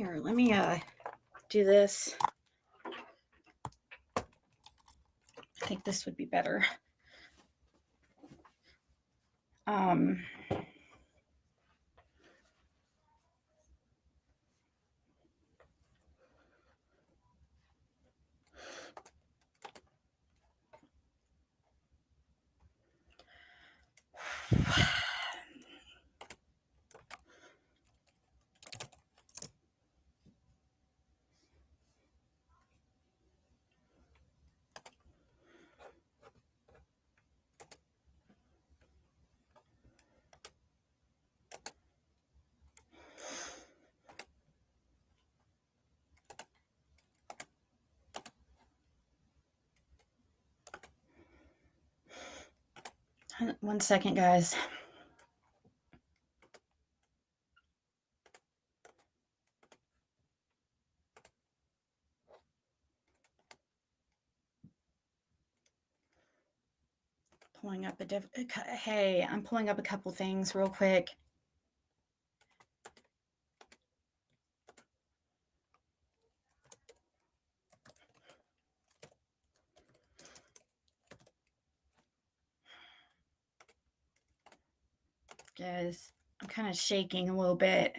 Here, let me do this. I think this would be better. One second, guys. Pulling up hey, I'm pulling up a couple things real quick. Guys, I'm kind of shaking a little bit.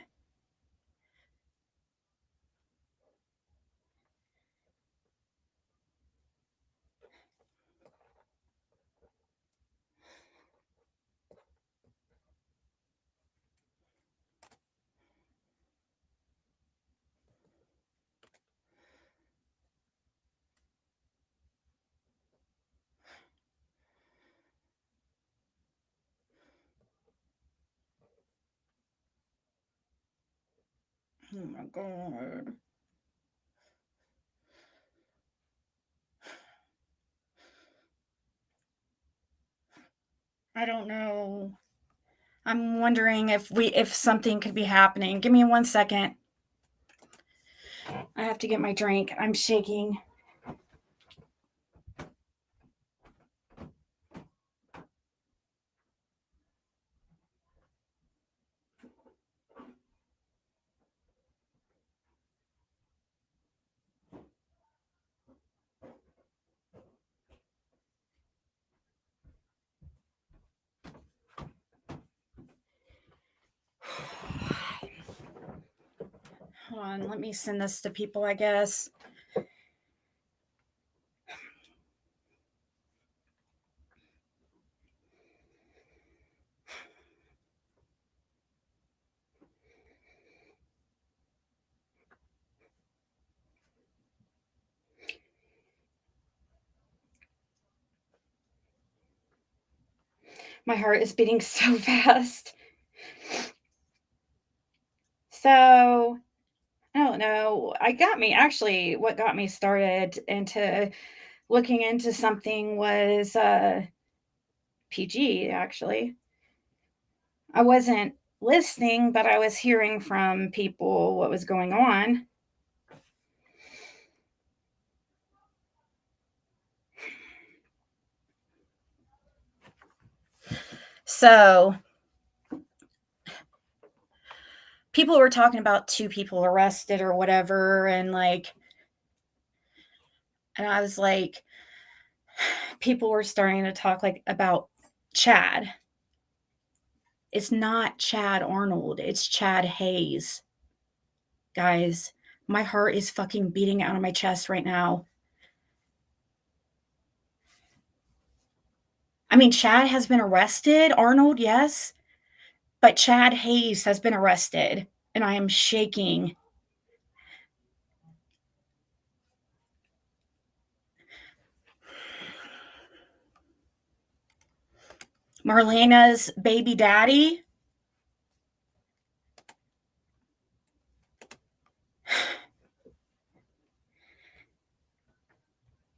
Oh my God. I don't know. I'm wondering if something could be happening. Give me 1 second. I have to get my drink. I'm shaking. Hold on, let me send this to people, I guess. My heart is beating so fast. So, I don't know. What got me started into looking into something was PG, actually. I wasn't listening, but I was hearing from people what was going on. So, people were talking about 2 people arrested or whatever, and I was like, people were starting to talk about Chad. It's not Chad Arnold, it's Chad Hayes. Guys, my heart is fucking beating out of my chest right now. I mean, Chad has been arrested, Arnold, yes, but Chad Hayes has been arrested, and I am shaking. Marlena's baby daddy.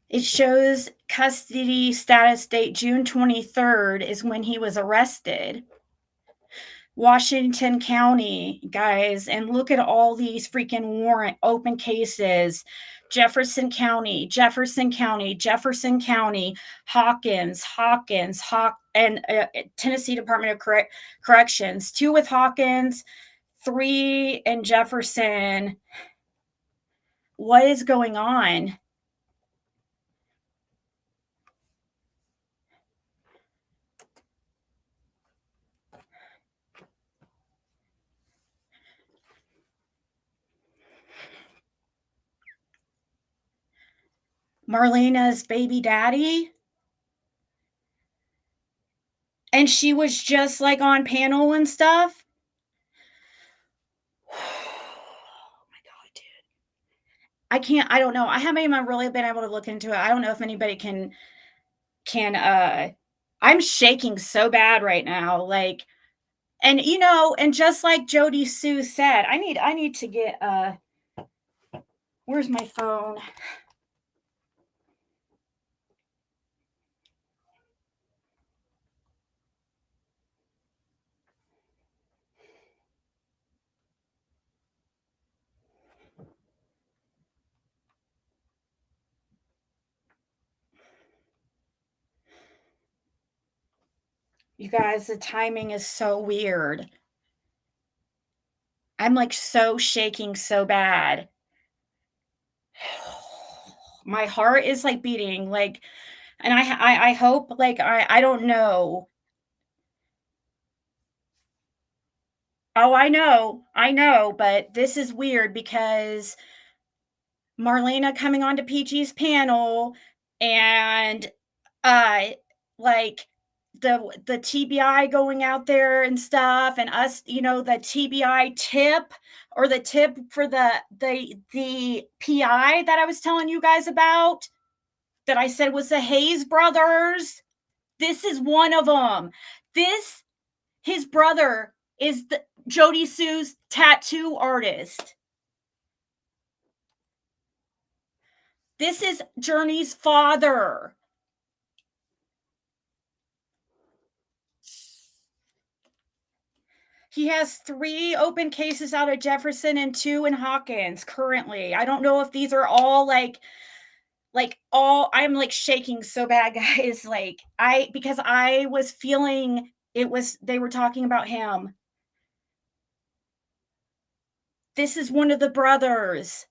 It shows custody status date June 23rd is when he was arrested. Washington County, guys, and look at all these freaking warrant open cases. Jefferson County, Hawkins, and Tennessee Department of Corrections. 2 with Hawkins, 3 in Jefferson. What is going on? Marlena's baby daddy? And she was just like on panel and stuff? Oh my God, dude. I don't know. I haven't even really been able to look into it. I don't know if anybody can I'm shaking so bad right now. Like, and and just like Jodie Sue said, I need to get where's my phone? You guys, the timing is so weird. I'm like so shaking so bad. My heart is like beating like, and I hope like I don't know. Oh, I know, but this is weird because Marlena coming onto Peachy's panel and uh like the TBI going out there and stuff and us, the TBI tip or the tip for the PI that I was telling you guys about that I said was the Hayes brothers. This is one of them. His brother is the Jodie Sue's tattoo artist. This is Journey's father. He has 3 open cases out of Jefferson and 2 in Hawkins currently. I don't know if these are all like all I'm like shaking so bad, guys. Like because I was feeling they were talking about him. This is one of the brothers.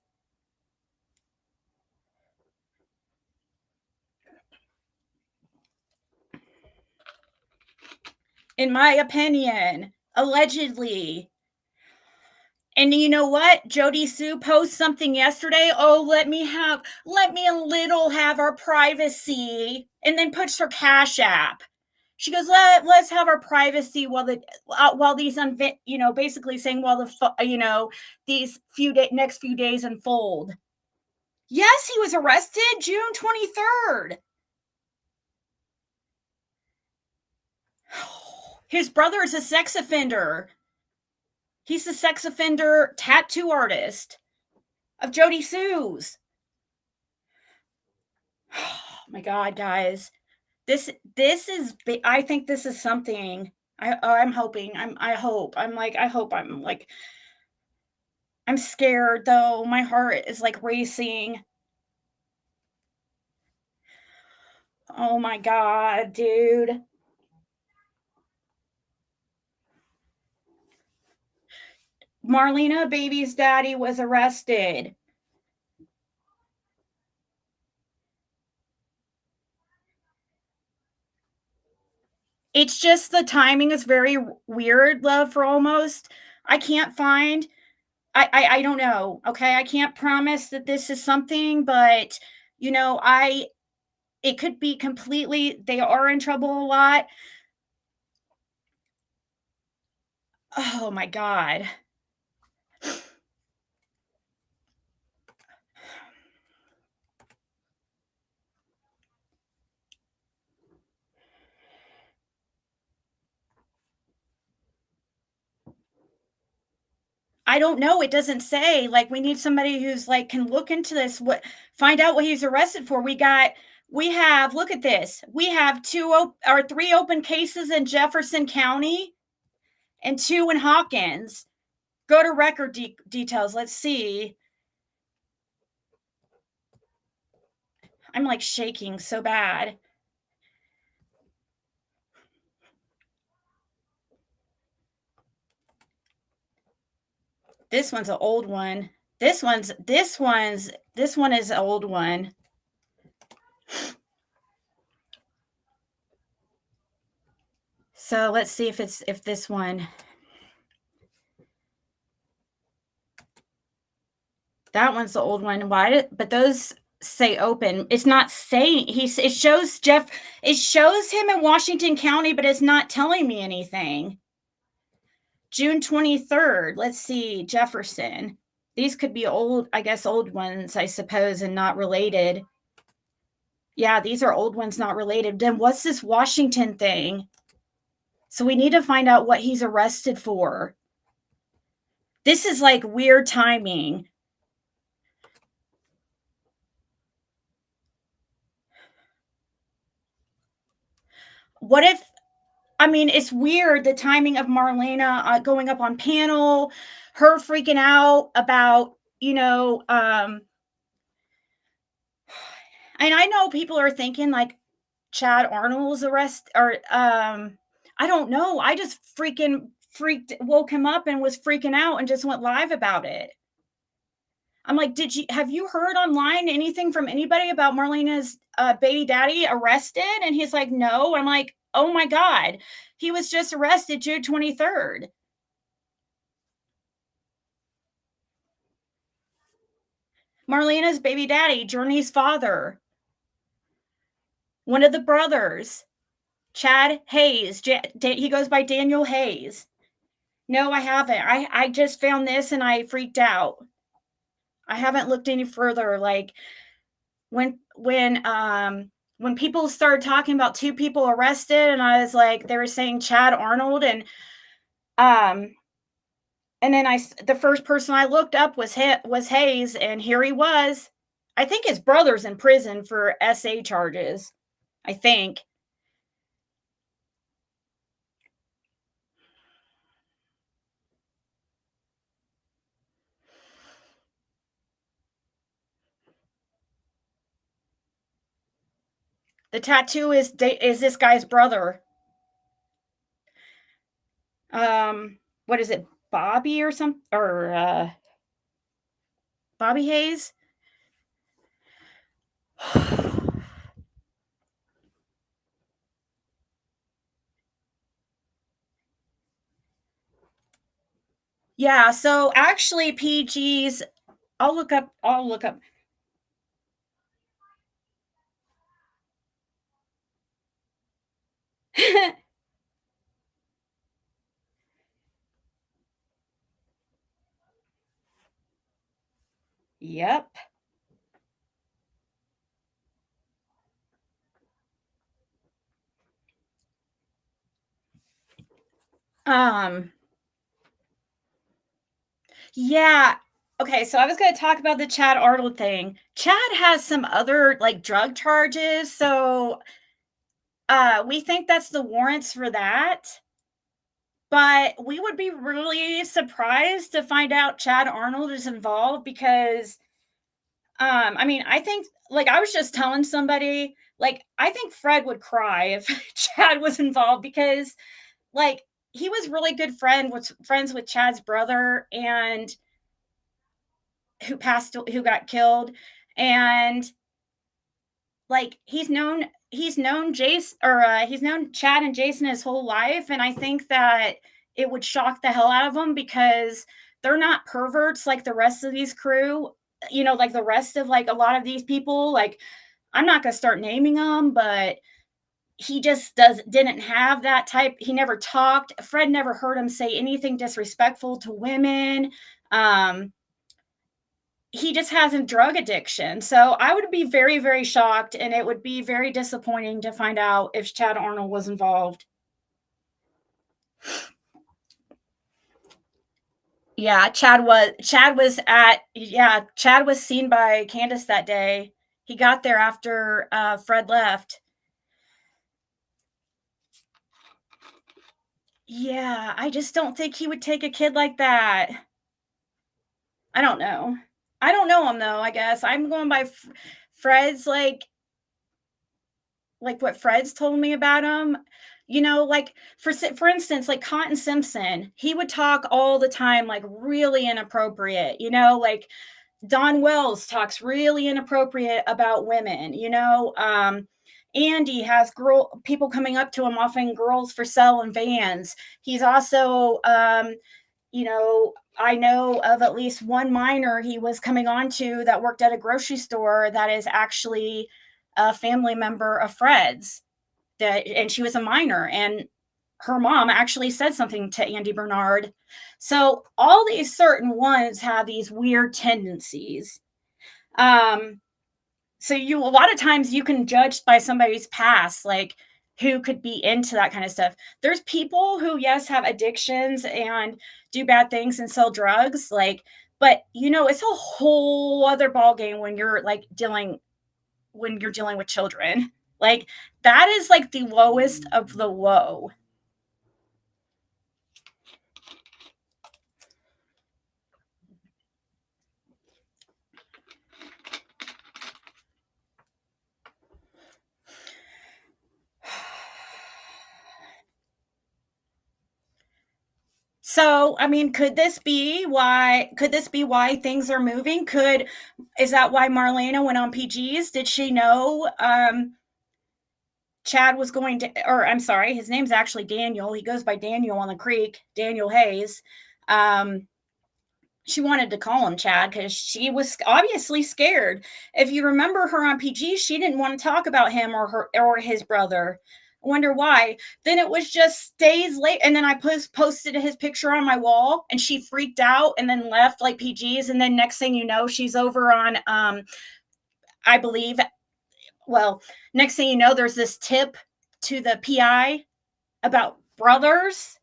In my opinion, allegedly. And you know what? Jodie Sue posted something yesterday. Oh, let me a little have our privacy, and then puts her Cash App. She goes, let's have our privacy while these basically saying while these next few days unfold. Yes, he was arrested June 23rd. His brother is a sex offender. He's the sex offender tattoo artist of Jodie Sue's. Oh my God, guys. This is I think this is something. I'm hoping. I hope I'm like I'm scared though. My heart is like racing. Oh my God, dude. Marlena baby's daddy was arrested. It's just the timing is very weird, love for almost. I can't find I don't know. Okay. I can't promise that this is something, but I it could be completely they are in trouble a lot. Oh my God. I don't know. It doesn't say. Like, we need somebody who's like can look into this. Find out what he's arrested for. We have. Look at this. We have 3 open cases in Jefferson County, and 2 in Hawkins. Go to record details. Let's see. I'm like shaking so bad. This one's an old one. This one is an old one. So let's see if this one. That one's the old one. But those say open. It's not saying it shows it shows him in Washington County, but it's not telling me anything. June 23rd. Let's see, Jefferson. These could be old, I guess old ones, I suppose, and not related. Yeah, these are old ones not related. Then what's this Washington thing? So we need to find out what he's arrested for. This is like weird timing. What if, I mean, it's weird the timing of Marlena going up on panel, her freaking out about, and I know people are thinking like Chad Arnold's arrest or I don't know. I just woke him up and was freaking out and just went live about it. I'm like, have you heard online anything from anybody about Marlena's baby daddy arrested? And he's like, no. I'm like, oh my God, he was just arrested June 23rd. Marlena's baby daddy, Journey's father, one of the brothers, Chad Hayes. He goes by Daniel Hayes. No, I haven't. I just found this and I freaked out. I haven't looked any further. Like when people started talking about two people arrested, and I was like, they were saying Chad Arnold, and then the first person I looked up was Hayes, and here he was. I think his brother's in prison for SA charges. I think. The tattoo is this guy's brother. What is it, Bobby or something, or Bobby Hayes? Yeah, so actually PG's, I'll look up. Yep. Yeah. Okay, so I was going to talk about the Chad Arnold thing. Chad has some other like drug charges, so we think that's the warrants for that. But we would be really surprised to find out Chad Arnold is involved because I mean, I think like I was just telling somebody, like I think Fred would cry if Chad was involved because like he was really good friends with Chad's brother and who got killed, and like he's known he's known Chad and Jason his whole life, and I think that it would shock the hell out of him because they're not perverts like the rest of these crew, like the rest of like a lot of these people. Like I'm not going to start naming them, but he just didn't have that type. He never talked. Fred never heard him say anything disrespectful to women. He just has a drug addiction. So I would be very, very shocked, and it would be very disappointing to find out if Chad Arnold was involved. Yeah, Chad was seen by Candace that day. He got there after Fred left. Yeah, I just don't think he would take a kid like that. I don't know. I don't know him though, I guess. I'm going by Fred's like what Fred's told me about him. like for instance, like Cotton Simpson, he would talk all the time, like really inappropriate, like Don Wells talks really inappropriate about women, Andy has people coming up to him offering girls for sale in vans. He's also, I know of at least one minor he was coming on to that worked at a grocery store that is actually a family member of Fred's. And she was a minor, and her mom actually said something to Andy Bernard. So all these certain ones have these weird tendencies. So a lot of times you can judge by somebody's past, like who could be into that kind of stuff. There's people who, yes, have addictions and do bad things and sell drugs, but it's a whole other ballgame when you're dealing with children. Like that is like the lowest of the low. So, I mean, could this be why things are moving? Is that why Marlena went on PGs? Did she know Chad was going to, or I'm sorry, his name's actually Daniel. He goes by Daniel on the creek, Daniel Hayes. She wanted to call him Chad because she was obviously scared. If you remember her on PG, she didn't want to talk about him or his brother. I wonder why. Then it was just days late, and then I posted his picture on my wall, and she freaked out and then left like PGs. And then next thing you know, she's over on, I believe, well, next thing you know, there's this tip to the PI about brothers.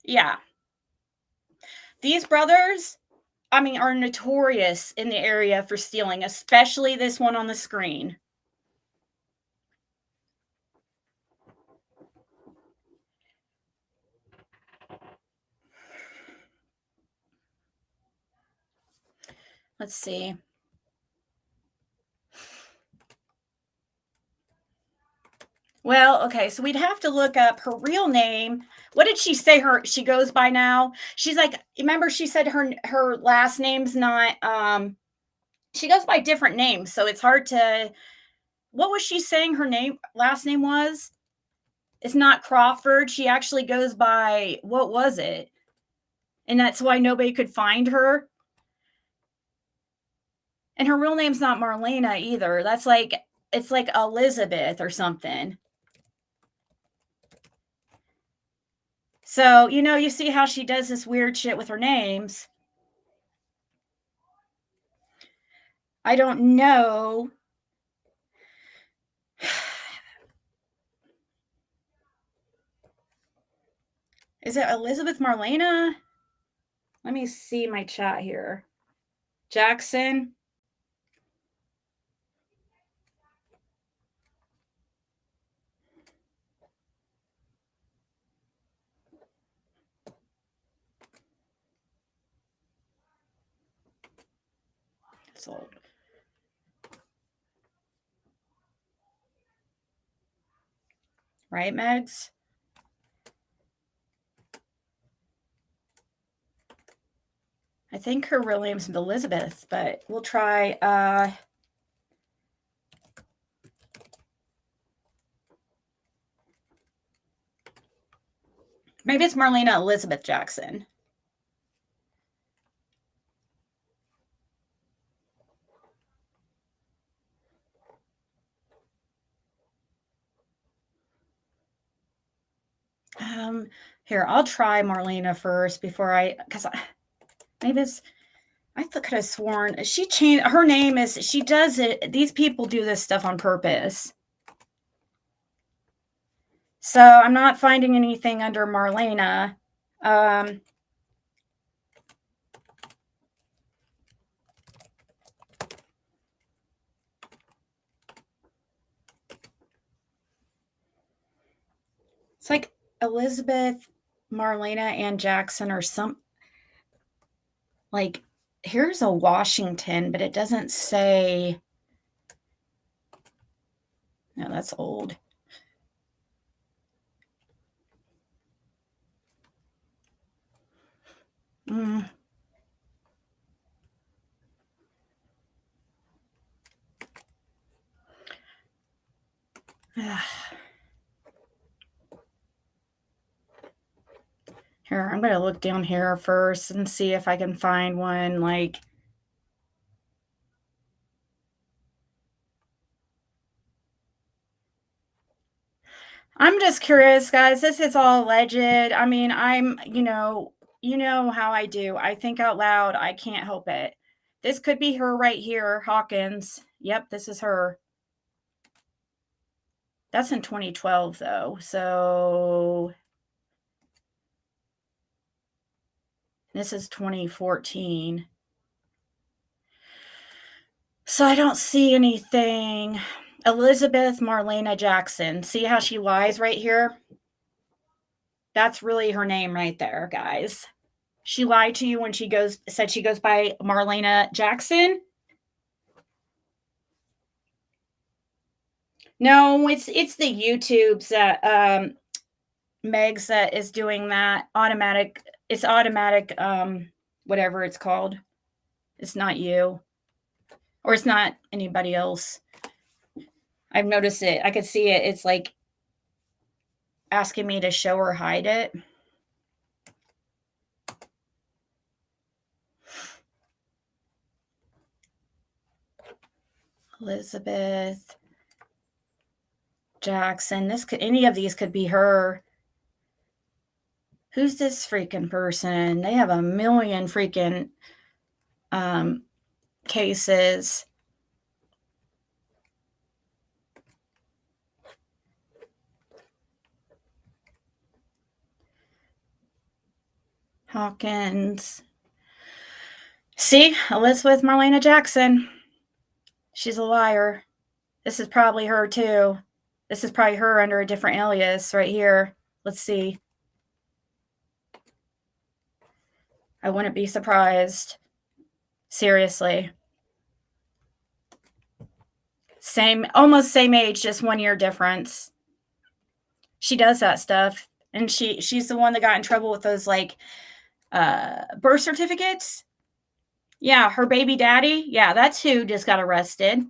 Yeah. These brothers, I mean, are notorious in the area for stealing, especially this one on the screen. Let's see. Well, okay, so we'd have to look up her real name. What did she say she goes by now? She's like, remember she said her last name's not she goes by different names, so it's hard to, what was she saying her last name was? It's not Crawford. She actually goes by, what was it? And that's why nobody could find her. And her real name's not Marlena either. It's like Elizabeth or something. So, you see how she does this weird shit with her names. I don't know. Is it Elizabeth Marlena? Let me see my chat here. Jackson. It's old. Right, Megs? I think her real name's Elizabeth, but we'll try maybe it's Marlena Elizabeth Jackson. Here, I'll try Marlena first before maybe it's, I could have sworn she changed her name. She does it. These people do this stuff on purpose. So I'm not finding anything under Marlena. It's like Elizabeth, Marlena, and Jackson or some, like, here's a Washington, but it doesn't say. No, that's old. Here, I'm gonna look down here first and see if I can find one, like I'm just curious, guys. This is all alleged. I mean, you know how I do. I think out loud. I can't help it. This could be her right here, Hawkins. Yep, this is her. That's in 2012, though. So this is 2014. So I don't see anything. Elizabeth Marlena Jackson. See how she lies right here? That's really her name right there, guys. She lied to you when said she goes by Marlena Jackson. No, it's the YouTubes that Megs that is doing that automatic. It's automatic, whatever it's called. It's not you, or it's not anybody else. I've noticed it. I could see it. It's like asking me to show or hide it. Elizabeth Jackson. Any of these could be her. Who's this freaking person? They have a million freaking cases. Hawkins. See, Elizabeth Marlena Jackson. She's a liar. This is probably her too. This is probably her under a different alias right here. Let's see. I wouldn't be surprised. Seriously. Almost same age, just 1 year difference. She does that stuff. And she's the one that got in trouble with those like birth certificates. Yeah, her baby daddy. Yeah, that's who just got arrested.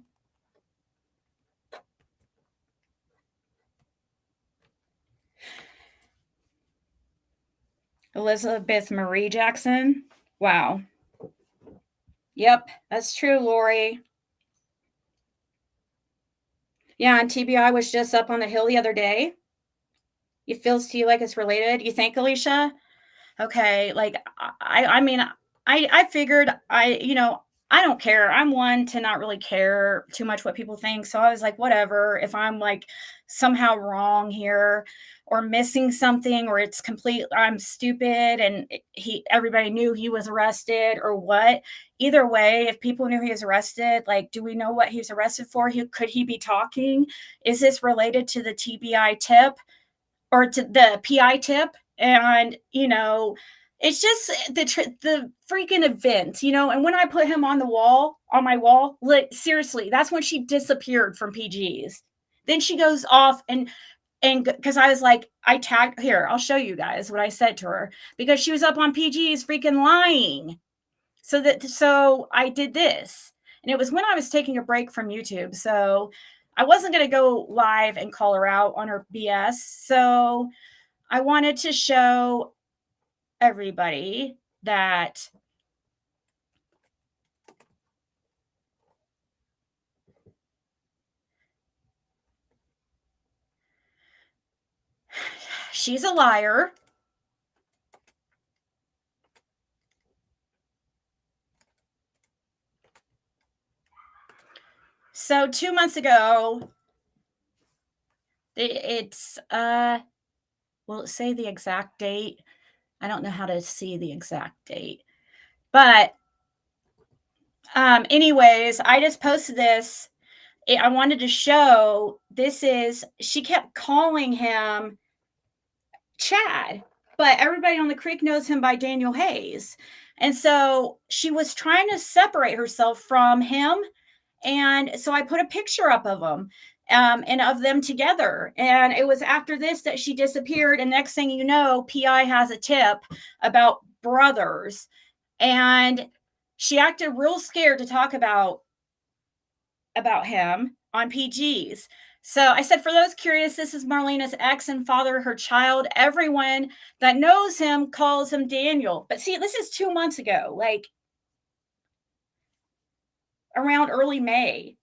Elizabeth Marie Jackson. Wow. Yep, that's true, Lori. Yeah, and TBI was just up on the hill the other day. It feels to you like it's related. You think, Alicia? Okay, like I mean, I figured I don't care. I'm one to not really care too much what people think. So I was like, whatever. If I'm like somehow wrong here or missing something or it's complete, I'm stupid and everybody knew he was arrested or what. Either way, if people knew he was arrested, like, do we know what he was arrested for? Could he be talking? Is this related to the TBI tip or to the PI tip? And it's just the freaking event, and when I put him on my wall, like, seriously, that's when she disappeared from PG's. Then she goes off and because I was like, I tagged here, I'll show you guys what I said to her because she was up on PG's freaking lying. So I did this, and it was when I was taking a break from YouTube, so I wasn't going to go live and call her out on her BS. So I wanted to show everybody that she's a liar. So 2 months ago, it's will it say the exact date? I don't know how to see the exact date. But anyways, I just posted this. I wanted to show she kept calling him Chad, but everybody on the creek knows him by Daniel Hayes. And so she was trying to separate herself from him. And so I put a picture up of them and of them together. And it was after this that she disappeared. And next thing you know, PI has a tip about brothers, and she acted real scared to talk about him on PGs. So I said, for those curious, this is Marlena's ex and father, her child. Everyone that knows him calls him Daniel. But see, this is 2 months ago, like around early May.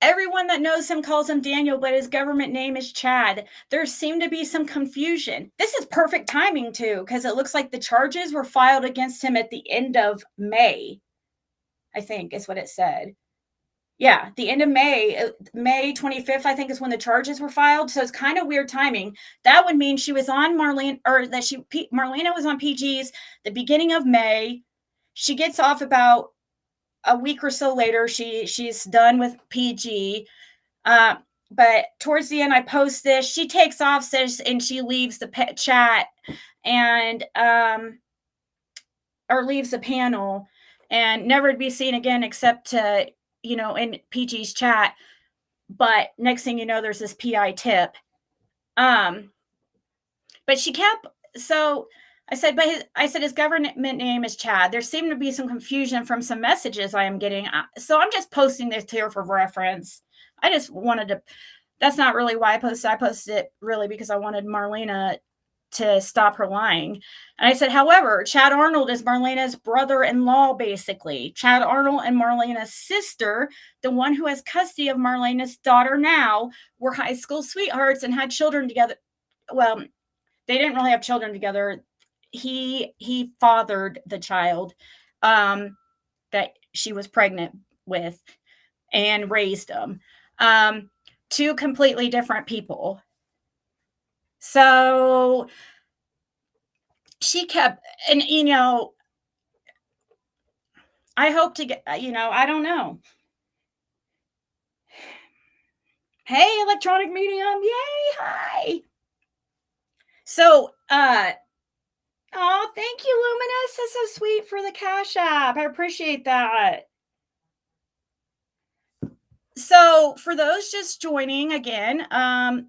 Everyone that knows him calls him Daniel, but his government name is Chad. There seemed to be some confusion. This is perfect timing, too, because it looks like the charges were filed against him at the end of May, I think is what it said. Yeah, the end of May, May 25th, I think is when the charges were filed. So it's kind of weird timing. That would mean she was on Marlene, or that Marlena was on PGs the beginning of May. She gets off about a week or so later. She's done with PG. But towards the end, I post this. She takes off, says, and she leaves the chat and or leaves the panel and never to be seen again except to, in PG's chat. But next thing you know, there's this PI tip. But she kept, so I said, his government name is Chad. There seemed to be some confusion from some messages I am getting. So I'm just posting this here for reference. I just wanted to, that's not really why I posted. I posted it really because I wanted Marlena to stop her lying. And I said, however, Chad Arnold is Marlena's brother-in-law, basically. Chad Arnold and Marlena's sister, the one who has custody of Marlena's daughter now, were high school sweethearts and had children together. Well, they didn't really have children together. He fathered the child that she was pregnant with and raised them. Two completely different people. So she kept, and I hope to get, I don't know. Hey, electronic medium, yay, hi. So, oh, thank you, Luminous. That's so sweet for the Cash App. I appreciate that. So, for those just joining again, I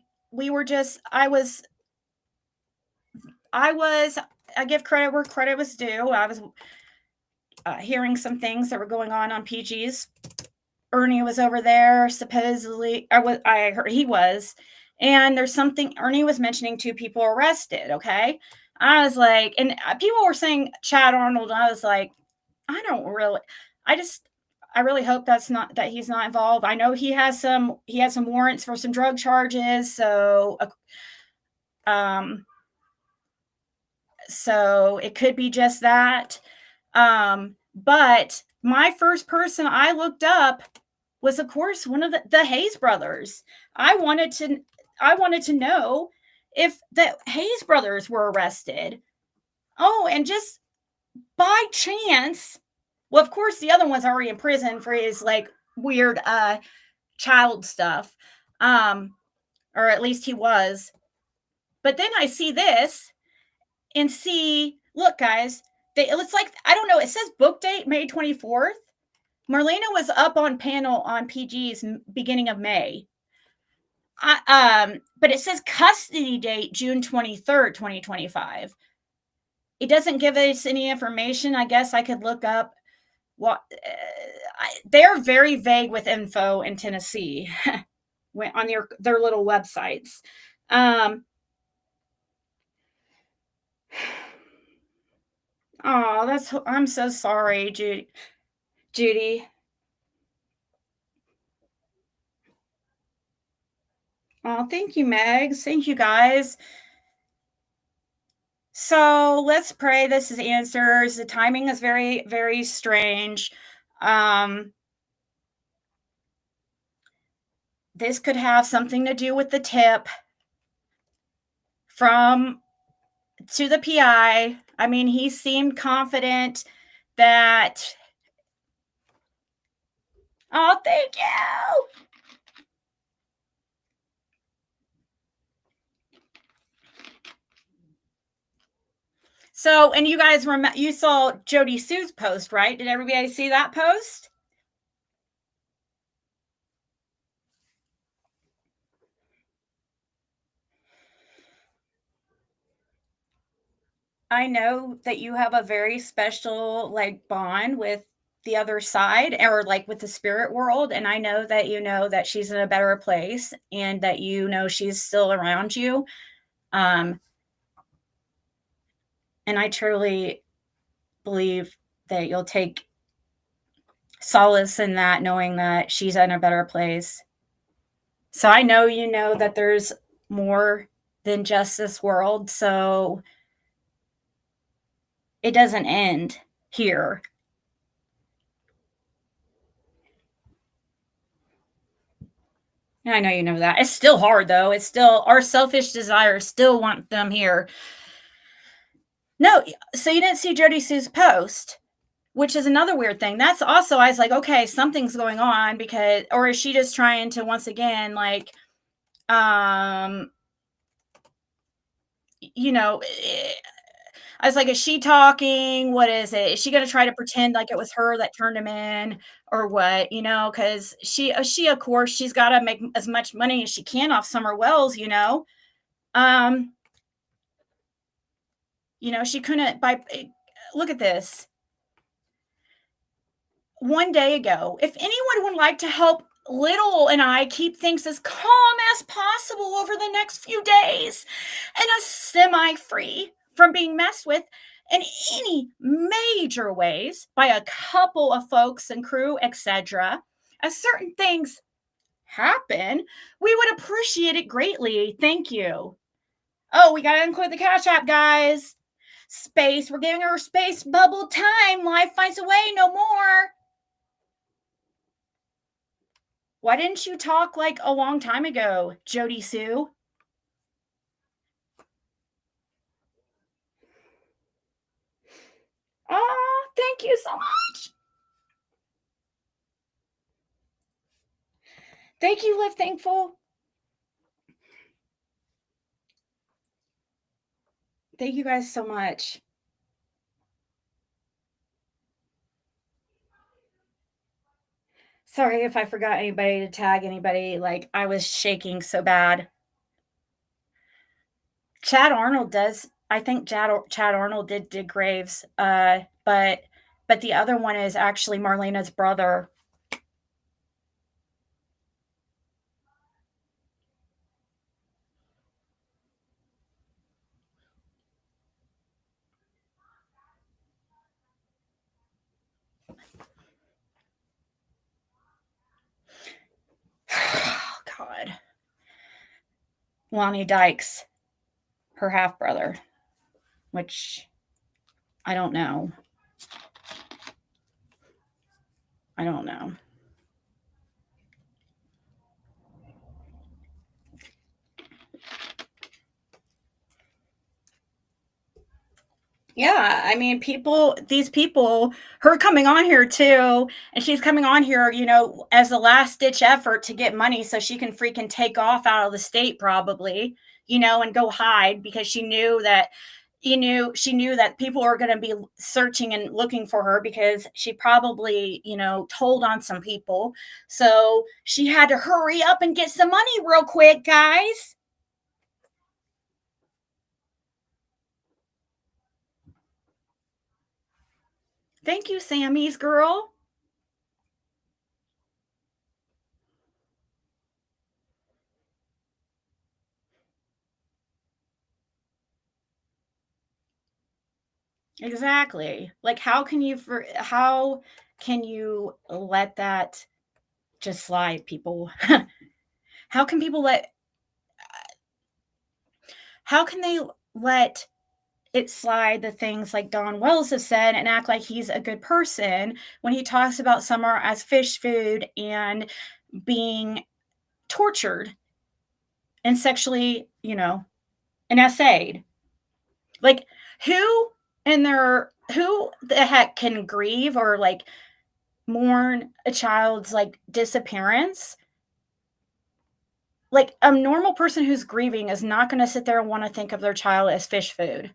give credit where credit was due. I was hearing some things that were going on PGs. Ernie was over there, supposedly. I heard he was. And there's something, Ernie was mentioning 2 people arrested, okay? I was like, and people were saying Chad Arnold, and I was like, I really hope that he's not involved. I know he has some warrants for some drug charges, so it could be just that. But my first person I looked up was, of course, one of the Hayes brothers. I wanted to know if the Hayes brothers were arrested. Oh, and just by chance, well, of course, the other one's already in prison for his like weird child stuff, or at least he was. But then I see this and look, guys, it's like, I don't know. It says book date May 24th. Marlena was up on panel on PG's beginning of May. But it says custody date June 23rd, 2025. It doesn't give us any information. I guess I could look up what they're very vague with info in Tennessee on their little websites. Oh, I'm so sorry, Judy. Oh, thank you, Megs. Thank you, guys. So let's pray this is answers. The timing is very, very strange. This could have something to do with the tip to the PI. I mean, he seemed confident that. Oh, thank you. So, and you guys you saw Jodie Sue's post, right? Did everybody see that post? I know that you have a very special, like, bond with the other side or, like, with the spirit world, and I know that she's in a better place and that you know she's still around you, um, and I truly believe that you'll take solace in that knowing that she's in a better place. So I know you know that there's more than just this world, so it doesn't end here. I know you know that. It's still hard though. It's still our selfish desires still want them here. No, so you didn't see Jodie Sue's post, which is another weird thing. That's also I was like, okay, something's going on because or is she just trying to once again like um you know, I was like, is she talking? What is it? Is she gonna try to pretend like it was her that turned him in or what? You know, because she of course she's got to make as much money as she can off Summer Wells. Um, she couldn't buy. Look at this. One day ago, if anyone would like to help Little and I keep things as calm as possible over the next few days and us semi free from being messed with in any major ways by a couple of folks and crew, etc., as certain things happen, we would appreciate it greatly. Thank you. Oh, we got to include the Cash App, guys. Space. We're giving her space bubble time. Life finds a way, no more. Why didn't you talk like a long time ago, Jodie Sue? Oh, thank you so much. Thank you, Live Thankful. Thank you guys so much. Sorry if I forgot anybody to tag anybody. Like, I was shaking so bad. Chad Arnold does. I think Chad Arnold did dig graves. But the other one is actually Marlena's brother. Oh, God. Lonnie Dykes, her half brother, which I don't know. I don't know. Yeah, I mean, these people, her coming on here too, and she's coming on here, as a last ditch effort to get money so she can freaking take off out of the state, probably, and go hide because she knew that people were going to be searching and looking for her because she probably, told on some people. So she had to hurry up and get some money real quick, guys. Thank you, Sammy's girl. Exactly. Like, how can you let that just slide, people? How can people let how can they let it slide the things like Don Wells has said and act like he's a good person when he talks about Summer as fish food and being tortured and sexually, and essayed? Like, who the heck can grieve or like mourn a child's like disappearance? Like a normal person who's grieving is not going to sit there and want to think of their child as fish food.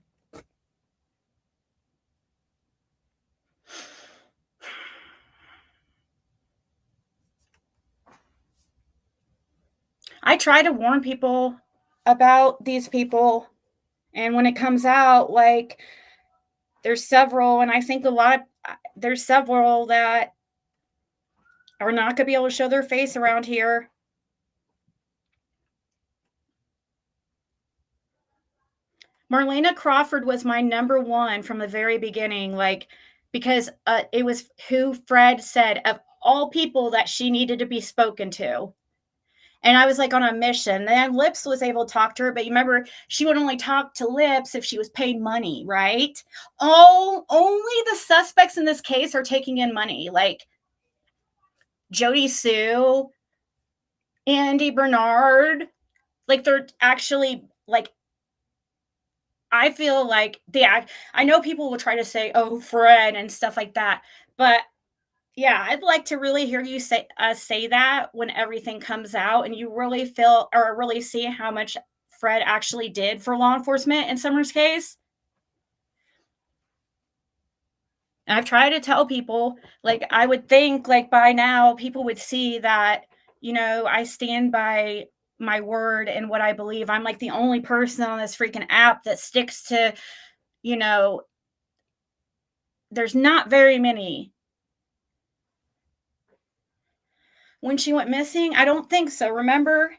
I try to warn people about these people, and when it comes out, like, There's several, and I think there's several that are not gonna be able to show their face around here. Marina Crawford was my number one from the very beginning, like, because it was who Fred said of all people that she needed to be spoken to. And I was like on a mission. Then Lips was able to talk to her, but you remember she would only talk to Lips if she was paid money, right? Oh, only the suspects in this case are taking in money, like Jodie Sue, Andy Bernard. Like they're actually like I feel like I know people will try to say, "Oh, Fred" and stuff like that, but yeah, I'd like to really hear you say that when everything comes out and you really feel or really see how much Fred actually did for law enforcement in Summer's case. And I've tried to tell people, like, I would think, like, by now people would see that, I stand by my word and what I believe. I'm like the only person on this freaking app that sticks to, you know, there's not very many. When she went missing, I don't think so. Remember,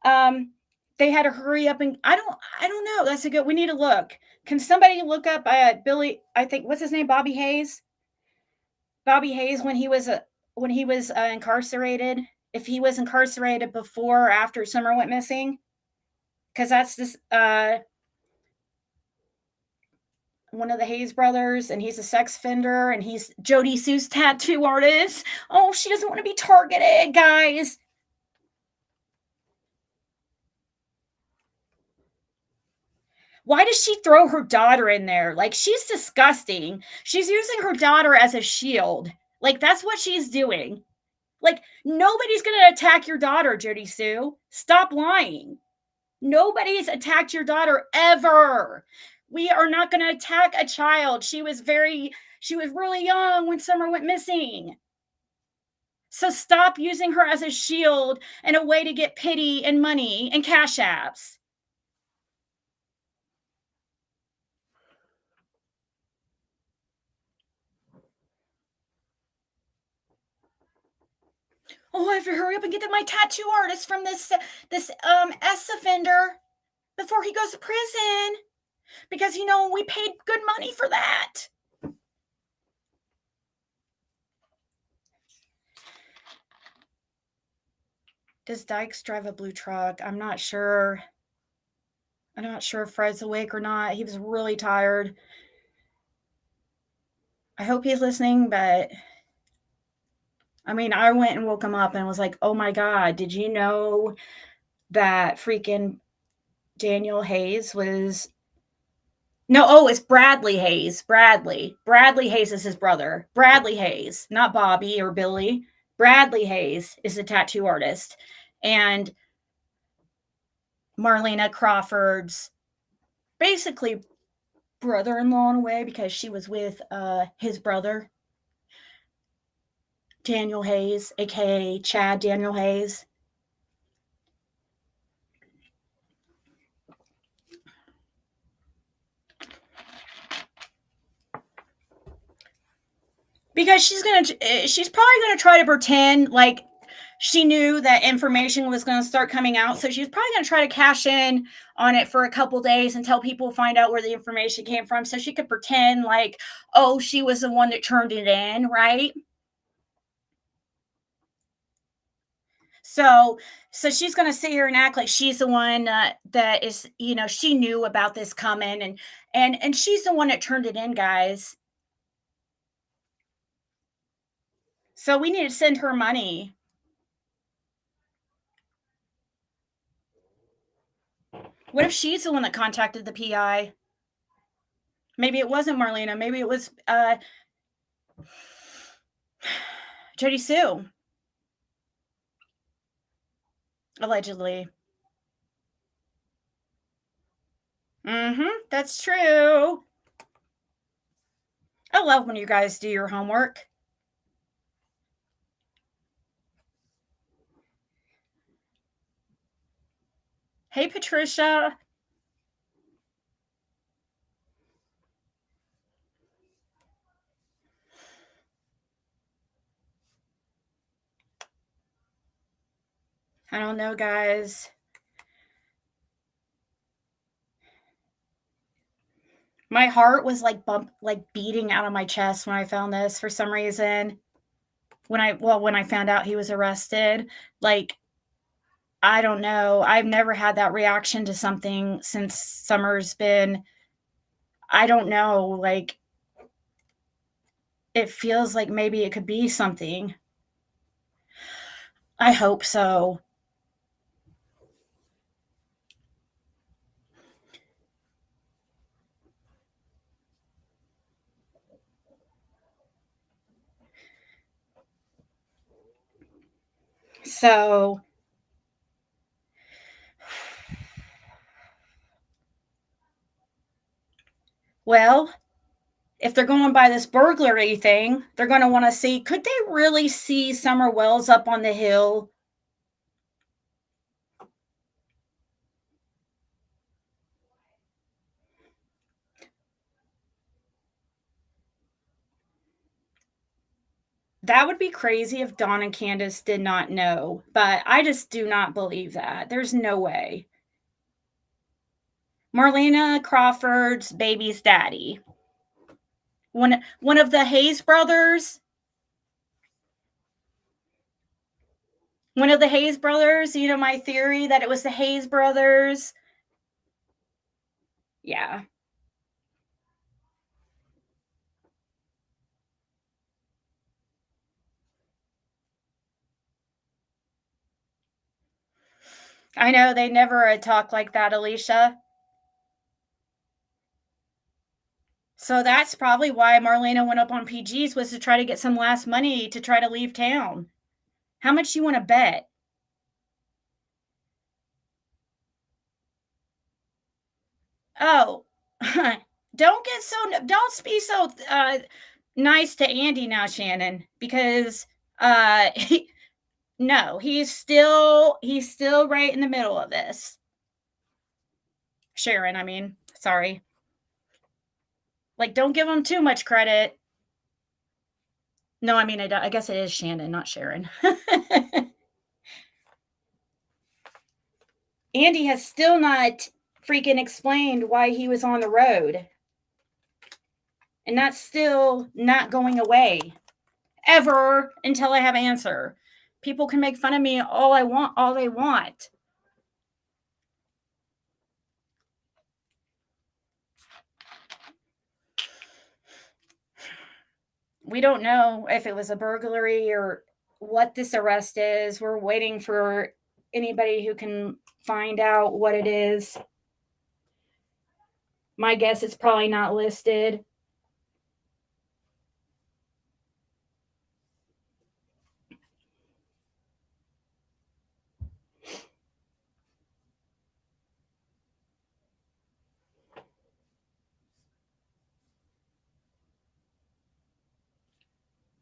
um, they had to hurry up and I don't know. That's a good. We need to look. Can somebody look up Billy? I think what's his name? Bobby Hayes. Bobby Hayes when he was incarcerated. If he was incarcerated before or after Summer went missing, because that's this one of the Hayes brothers, and he's a sex offender, and he's Jodie Sue's tattoo artist. Oh, she doesn't want to be targeted, guys. Why does she throw her daughter in there? Like, she's disgusting. She's using her daughter as a shield. Like, that's what she's doing. Like, nobody's going to attack your daughter, Jodie Sue. Stop lying. Nobody's attacked your daughter ever. We are not going to attack a child. She was really young when Summer went missing. So stop using her as a shield and a way to get pity and money and cash apps. Oh, I have to hurry up and get my tattoo artist from this S offender before he goes to prison because we paid good money for that. Does Dykes drive a blue truck? I'm not sure. I'm not sure if Fred's awake or not. He was really tired. I hope he's listening, but I mean, I went and woke him up and was like, "Oh my god, did you know that freaking Daniel Hayes was No, oh, it's Bradley Hayes. Bradley. Bradley Hayes is his brother. Bradley Hayes, not Bobby or Billy. Bradley Hayes is a tattoo artist. And Marlena Crawford's basically brother-in-law in a way because she was with his brother, Daniel Hayes, aka Chad Daniel Hayes. Because she's probably gonna try to pretend like she knew that information was going to start coming out, so she's probably going to try to cash in on it for a couple days until people find out where the information came from, so she could pretend like, oh, she was the one that turned it in, right? So she's going to sit here and act like she's the one that is, she knew about this coming, and she's the one that turned it in, guys. So we need to send her money. What if she's the one that contacted the PI? Maybe it wasn't Marlena. Maybe it was Jodie Sue. Allegedly. That's true. I love when you guys do your homework. Hey, Patricia. I don't know, guys. My heart was like beating out of my chest when I found this for some reason. When I found out he was arrested, like, I don't know. I've never had that reaction to something since Summer's been, I don't know, like, it feels like maybe it could be something. I hope so. So, well, if they're going by this burglary thing, they're going to want to see, could they really see Summer Wells up on the hill? That would be crazy if Dawn and Candace did not know, but I just do not believe that. There's no way. Marina Crawford's baby's daddy. One of the Hayes brothers. One of the Hayes brothers, you know my theory that it was the Hayes brothers. Yeah. I know they never talk like that, Alicia. So that's probably why Marlena went up on PG's, was to try to get some last money to try to leave town. How much you want to bet? Oh, don't be so nice to Andy now, Shannon, because no, he's still right in the middle of this. Sharon, I mean, sorry. Like, don't give him too much credit. No, I mean, I guess it is Shannon, not Sharon. Andy has still not freaking explained why he was on the road. And that's still not going away ever until I have an answer. People can make fun of me all they want. We don't know if it was a burglary or what this arrest is. We're waiting for anybody who can find out what it is. My guess it's probably not listed.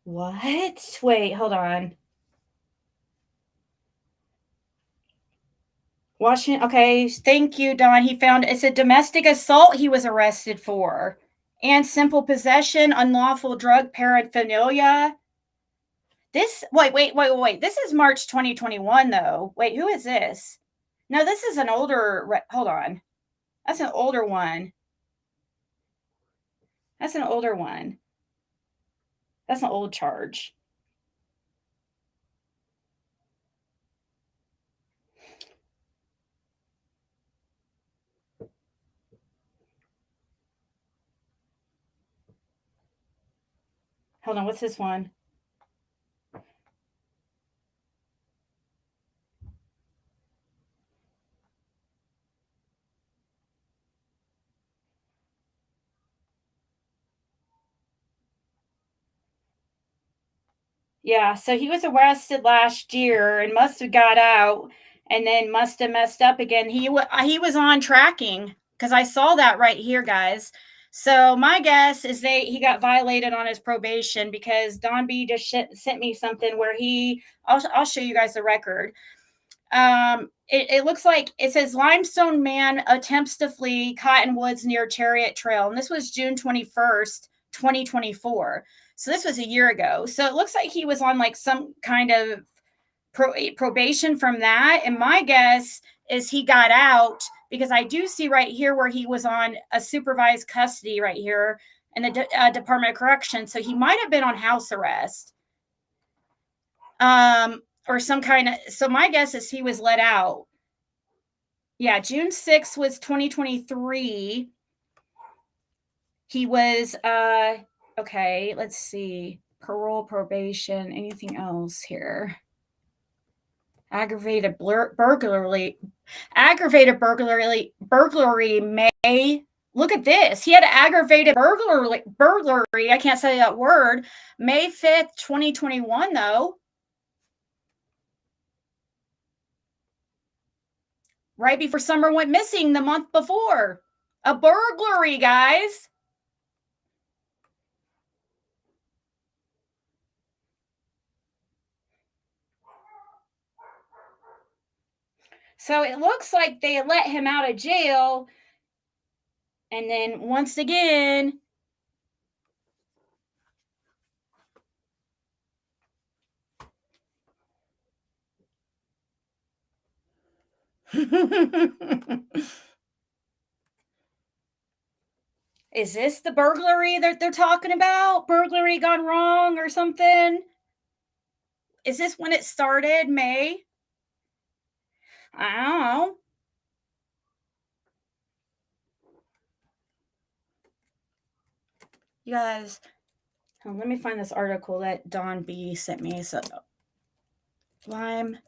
What? Wait, hold on. Washington. Okay, thank you, Don. He found it's a domestic assault he was arrested for, and simple possession, unlawful drug paraphernalia. This wait. This is March 2021 though. Wait, who is this? No, this is an older. Hold on, that's an older one. That's an older one. That's an old charge. Hold on, what's this one? Yeah, so he was arrested last year and must have got out and then must have messed up again. He was on tracking because I saw that right here, guys. So my guess is he got violated on his probation because Don B just sent me something where I'll show you guys the record. It looks like it says Limestone man attempts to flee Cottonwoods near Chariot Trail, and this was June 21st, 2024. So this was a year ago. So it looks like he was on like some kind of probation from that. And my guess is he got out, because I do see right here where he was on a supervised custody right here in the Department of Corrections. So he might have been on house arrest. Or some kind of, so my guess is he was let out. Yeah, June 6th was 2023. He was, okay, let's see. Parole, probation, anything else here? Aggravated burglary may, look at this. He had aggravated burglary. I can't say that word. May 5th, 2021, though. Right before Summer went missing the month before. A burglary, guys. So it looks like they let him out of jail. And then once again, is this the burglary that they're talking about? Burglary gone wrong or something? Is this when it started? May? I don't know. You guys, let me find this article that Don B sent me. So, Lime.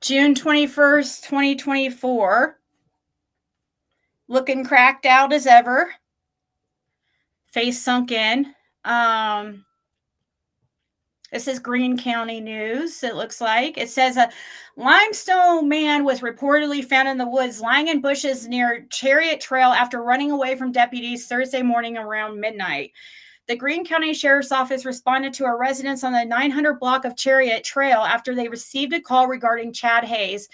June 21st, 2024. Looking cracked out as ever. Face sunk in. This is Greene County News, it looks like. It says a limestone man was reportedly found in the woods lying in bushes near Chariot Trail after running away from deputies Thursday morning around midnight. The Greene County Sheriff's Office responded to a residence on the 900 block of Chariot Trail after they received a call regarding Chad Hayes,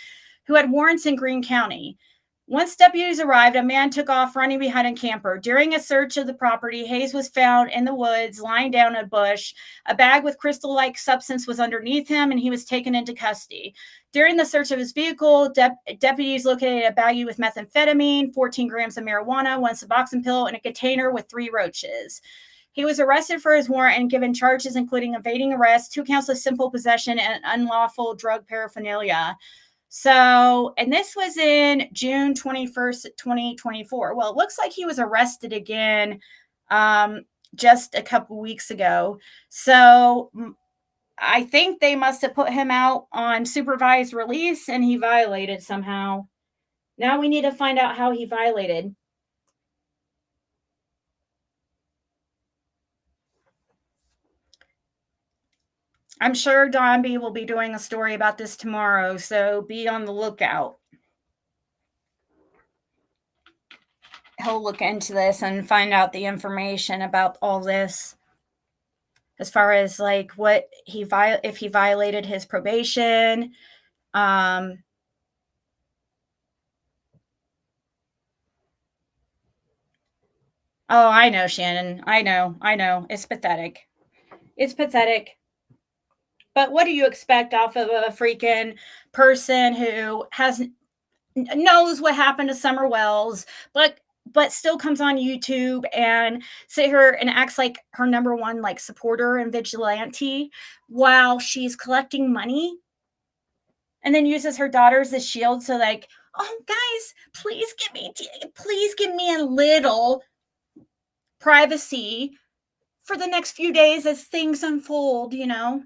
who had warrants in Greene County. Once deputies arrived, a man took off running behind a camper. During a search of the property, Hayes was found in the woods, lying down in a bush. A bag with crystal-like substance was underneath him, and he was taken into custody. During the search of his vehicle, deputies located a baggie with methamphetamine, 14 grams of marijuana, 1 Suboxone pill, and a container with 3 roaches. He was arrested for his warrant and given charges including evading arrest, 2 counts of simple possession, and unlawful drug paraphernalia. So, and this was in June 21st, 2024. Well, it looks like he was arrested again just a couple weeks ago. So I think they must have put him out on supervised release and he violated somehow. Now we need to find out how he violated. I'm sure Don B will be doing a story about this tomorrow, so be on the lookout. He'll look into this and find out the information about all this, as far as like what he if he violated his probation. Oh, I know, Shannon. I know. It's pathetic. It's pathetic. But what do you expect off of a freaking person who knows what happened to Summer Wells, but still comes on YouTube and sit here and acts like her number one like supporter and vigilante while she's collecting money, and then uses her daughters as shield. So like, oh guys, please give me a little privacy for the next few days as things unfold, you know,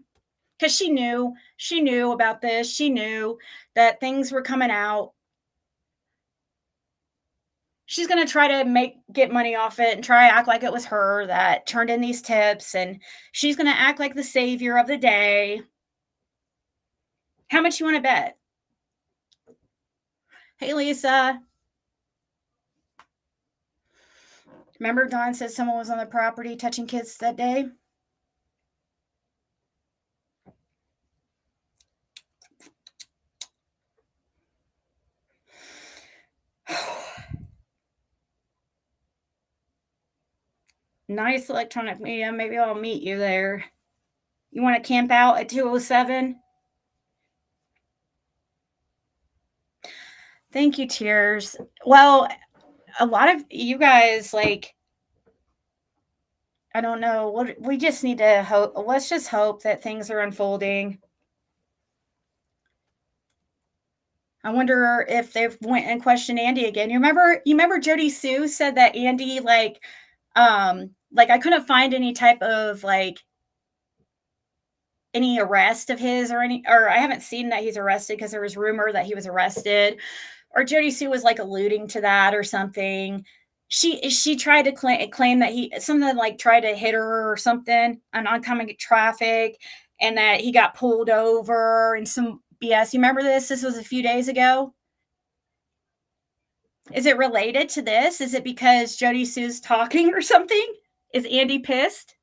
because she knew about this. She knew that things were coming out. She's going to try to get money off it and try to act like it was her that turned in these tips, and she's going to act like the savior of the day. How much you want to bet? Hey, Lisa. Remember Don said someone was on the property touching kids that day? Nice electronic media. Maybe I'll meet you there. You want to camp out at 207? Thank you, Tears. Well, a lot of you guys, like, I don't know. We just need to hope. Let's just hope that things are unfolding. I wonder if they've went and questioned Andy again. You remember Jodie Sue said that Andy, like I couldn't find any type of like any arrest of his or I haven't seen that he's arrested because there was rumor that he was arrested, or Jodie Sue was like alluding to that or something. She tried to claim that he something like tried to hit her or something on oncoming traffic, and that he got pulled over and some BS. You remember this? This was a few days ago. Is it related to this? Is it because Jodie Sue's talking or something? Is Andy pissed?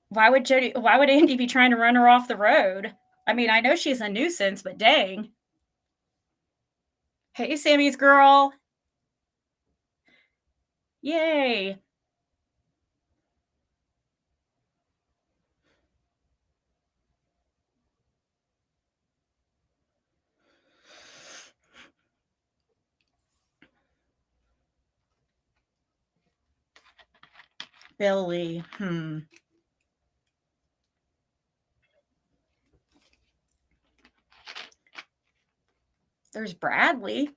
Why would Andy be trying to run her off the road? I mean, I know she's a nuisance, but dang. Hey, Sammy's girl. Yay. Billy. There's Bradley.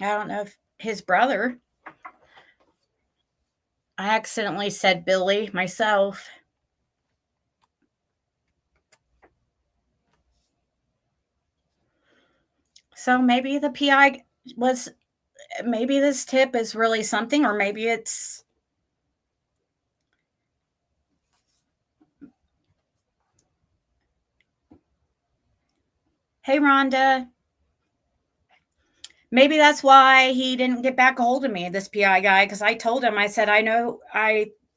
I don't know if his brother. I accidentally said Billy myself. So maybe the PI was, maybe this tip is really something, or maybe it's. Hey, Rhonda. Maybe that's why he didn't get back a hold of me, this PI guy, because I told him, I said, I know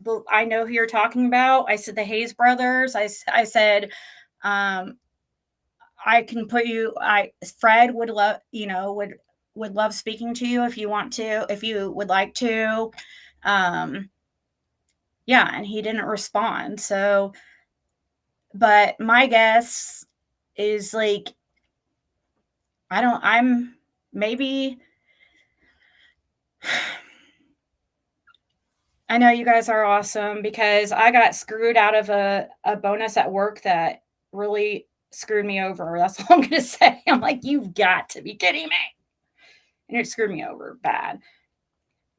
who you're talking about. I said the Hayes brothers. I said, um, I can put you. Fred would love, would love speaking to you if you want to, if you would like to. Um, yeah, and he didn't respond. So, but my guess is like, I'm maybe. I know you guys are awesome because I got screwed out of a bonus at work that really screwed me over. That's all I'm going to say. I'm like, you've got to be kidding me. And it screwed me over bad.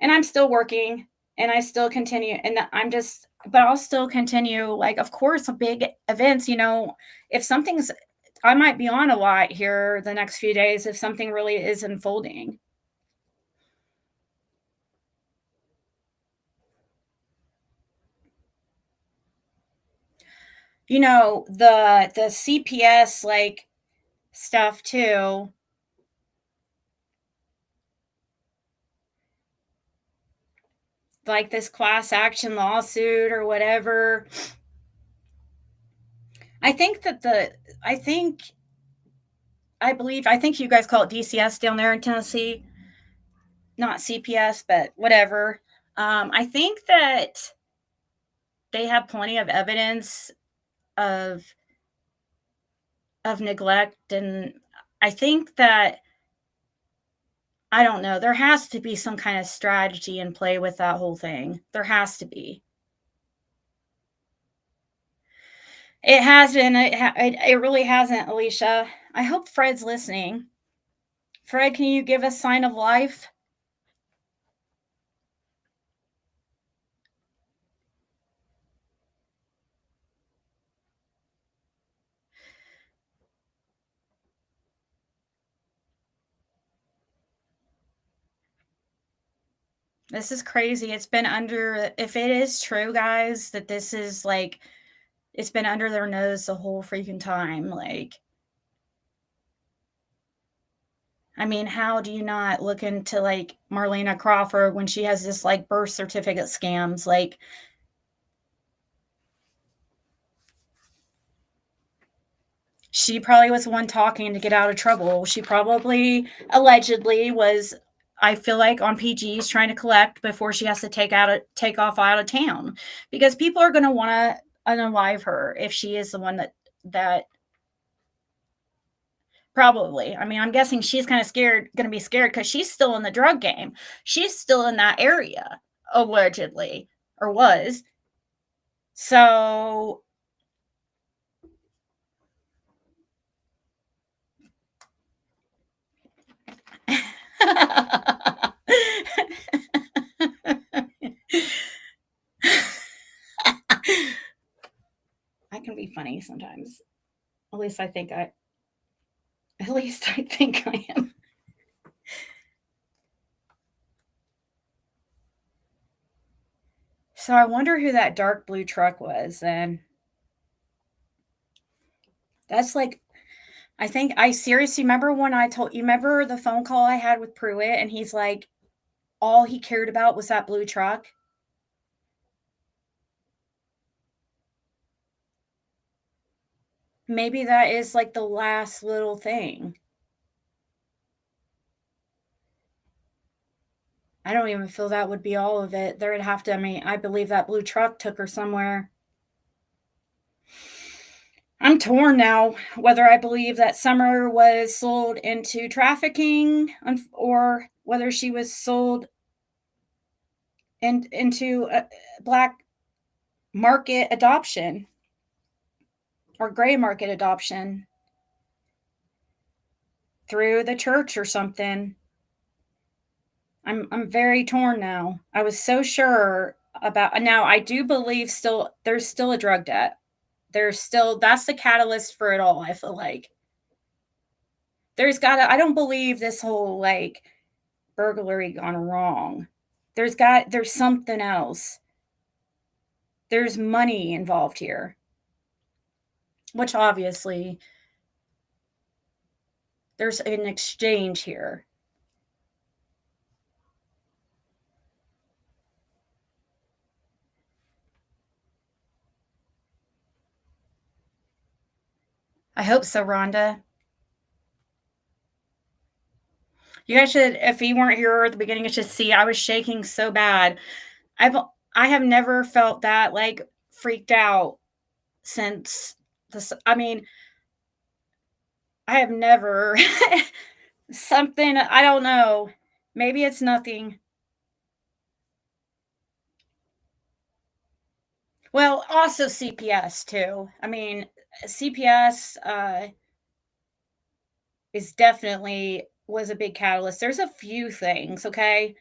And I'm still working and I still continue. And but I'll still continue. Like, of course, big events, if something's, I might be on a lot here the next few days if something really is unfolding. The CPS like stuff too. Like this class action lawsuit or whatever. I think that I think you guys call it DCS down there in Tennessee, not CPS, but whatever. I think that they have plenty of evidence of neglect, and I think that I don't know. There has to be some kind of strategy in play with that whole thing. There has to be. It has been. It really hasn't, Alicia. I hope Fred's listening. Fred, can you give a sign of life? This is crazy. It's been under if it is true, guys, that this is, like it's been under their nose the whole freaking time, like I mean, how do you not look into, like, Marlena Crawford when she has this, like, birth certificate scams, like she probably was the one talking to get out of trouble. She probably allegedly was I feel like on PGs trying to collect before she has to take off out of town because people are going to want to unalive her if she is the one that probably. I mean, I'm guessing she's kind of scared going to be scared cuz she's still in the drug game. She's still in that area allegedly or was. So I can be funny sometimes. At least I think I at least I think I am. So I wonder who that dark blue truck was then. That's like I think I seriously remember when I told you remember the phone call I had with Pruitt and he's like all he cared about was that blue truck. Maybe that is like the last little thing. I don't even feel that would be all of it. There would have to I mean, I believe that blue truck took her somewhere. I'm torn now whether I believe that Summer was sold into trafficking or whether she was sold into a black market adoption or gray market adoption through the church or something. I'm very torn now. I was so sure about now I do believe still there's still a drug debt. There's still that's the catalyst for it all, I feel like. There's gotta I don't believe this whole like burglary gone wrong. There's something else. There's money involved here, which obviously there's an exchange here. I hope so, Rhonda. You guys should, if you weren't here at the beginning, you should see I was shaking so bad. I've I have never felt that like freaked out since this. I mean, I have never something. I don't know. Maybe it's nothing. Well, also CPS too. I mean, CPS is definitely was a big catalyst. There's a few things, okay?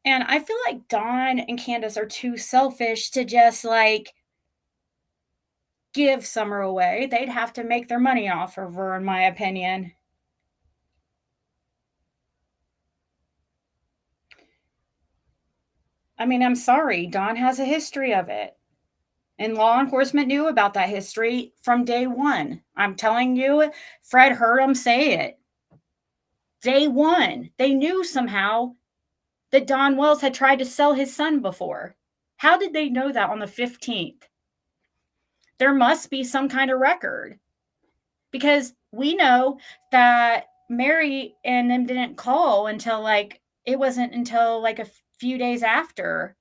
And I feel like Dawn and Candace are too selfish to just like give Summer away. They'd have to make their money off of her, in my opinion. I mean, I'm sorry. Dawn has a history of it. And law enforcement knew about that history from day one. I'm telling you, Fred heard them say it. Day one. They knew somehow that Don Wells had tried to sell his son before. How did they know that on the 15th? There must be some kind of record because we know that Mary and them didn't call until like it wasn't until like a few days after.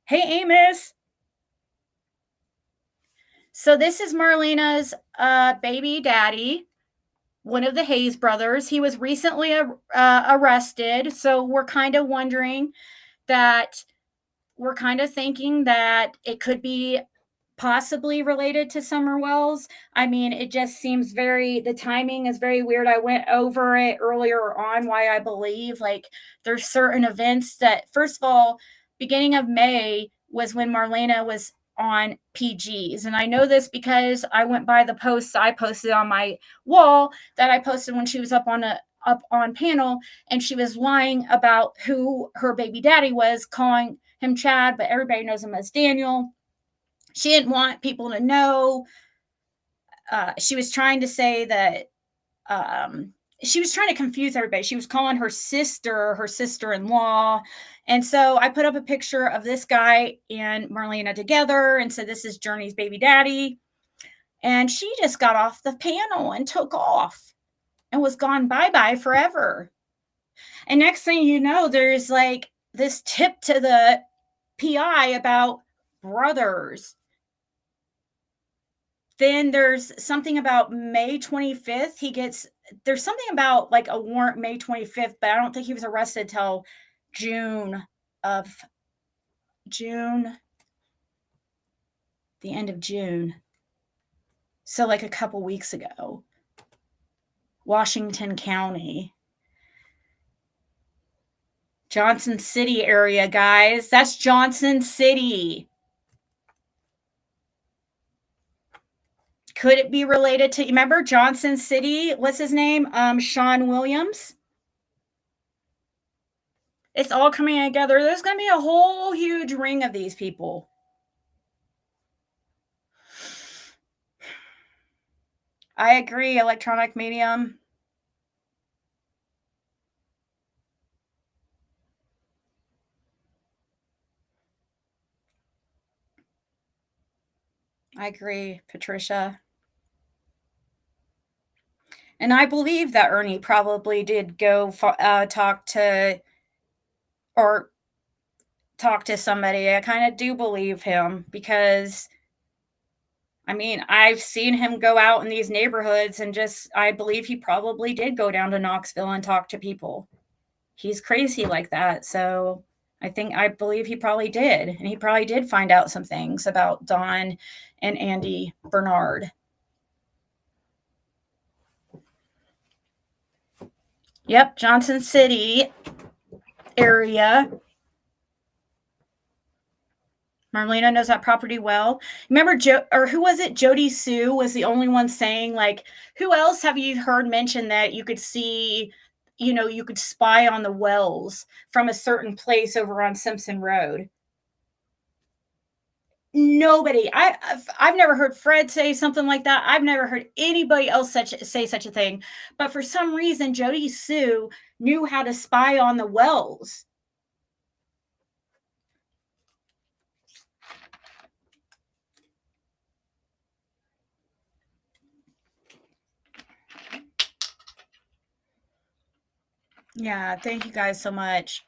Hey, Amos. So this is Marlena's baby daddy, one of the Hayes brothers. He was recently arrested, so we're kind of wondering that we're kind of thinking that it could be possibly related to Summer Wells. I mean, it just seems the timing is very weird. I went over it earlier on why I believe like there's certain events that, first of all, beginning of May was when Marlena was on PGs. And I know this because I went by the posts I posted on my wall that I posted when she was up up on panel, and she was lying about who her baby daddy was, calling him Chad, but everybody knows him as Daniel. She didn't want people to know. She was trying to say that she was trying to confuse everybody. She was calling her sister-in-law. And so I put up a picture of this guy and Marlena together and said, this is Journey's baby daddy. And she just got off the panel and took off and was gone bye-bye forever. And next thing you know, there's like this tip to the PI about brothers. Then there's something about May 25th. There's something about like a warrant May 25th, but I don't think he was arrested till June, the end of June. So like a couple weeks ago. Washington County. Johnson City area, guys. That's Johnson City. Could it be related to, remember Johnson City? What's his name? Sean Williams. It's all coming together. There's going to be a whole huge ring of these people. I agree, electronic medium. I agree, Patricia. And I believe that Ernie probably did go talk to somebody. I kind of do believe him because, I mean, I've seen him go out in these neighborhoods and I believe he probably did go down to Knoxville and talk to people. He's crazy like that. So I believe he probably did. And he probably did find out some things about Don and Andy Bernard. Yep, Johnson City area. Marlena knows that property well. Remember, who was it? Jodie Sue was the only one saying, like, who else have you heard mention that you could see, you could spy on the wells from a certain place over on Simpson Road? Nobody. I've never heard Fred say something like that. I've never heard anybody else say such a thing. But for some reason, Jodie Sue knew how to spy on the wells. Yeah, thank you guys so much.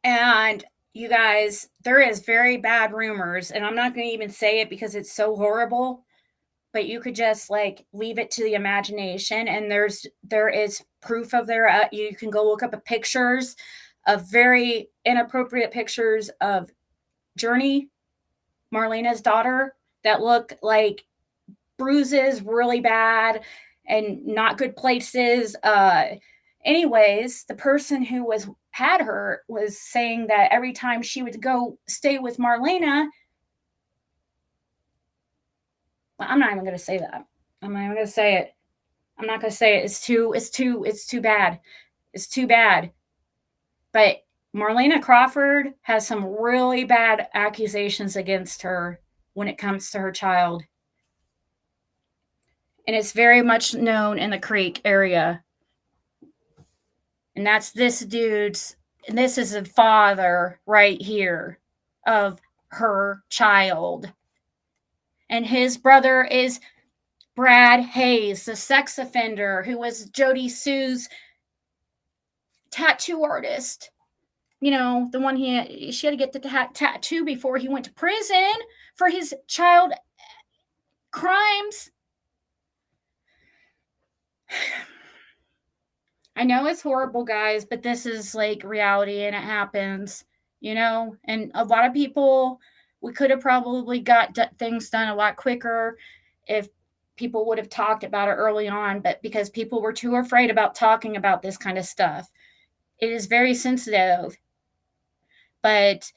And you guys, there is very bad rumors, and I'm not going to even say it because it's so horrible, but you could just like leave it to the imagination. And there is proof of you can go look up pictures of very inappropriate pictures of Journey, Marlena's daughter, that look like bruises, really bad, and not good places. Anyways, the person who had her was saying that every time she would go stay with Marlena, well, I'm not even going to say that. I'm not even going to say it. I'm not going to say it. It's too bad. It's too bad. But Marina Crawford has some really bad accusations against her when it comes to her child. And it's very much known in the Creek area. And that's this dude's, and this is the father right here of her child. And his brother is Brad Hayes, the sex offender who was Jodie Sue's tattoo artist. The one she had to get the tattoo before he went to prison for his child crimes. I know it's horrible, guys, but this is like reality and it happens, and a lot of people, we could have probably got things done a lot quicker if people would have talked about it early on, but because people were too afraid about talking about this kind of stuff. It is very sensitive. But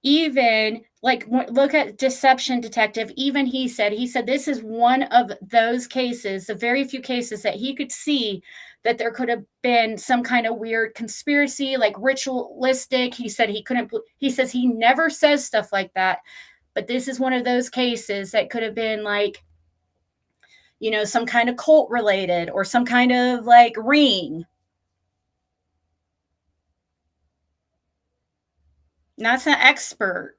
even like look at Deception Detective, even he said this is one of those cases, the very few cases that he could see that there could have been some kind of weird conspiracy, like ritualistic. He said he says he never says stuff like that, but this is one of those cases that could have been like, some kind of cult related or some kind of like ring. That's an expert.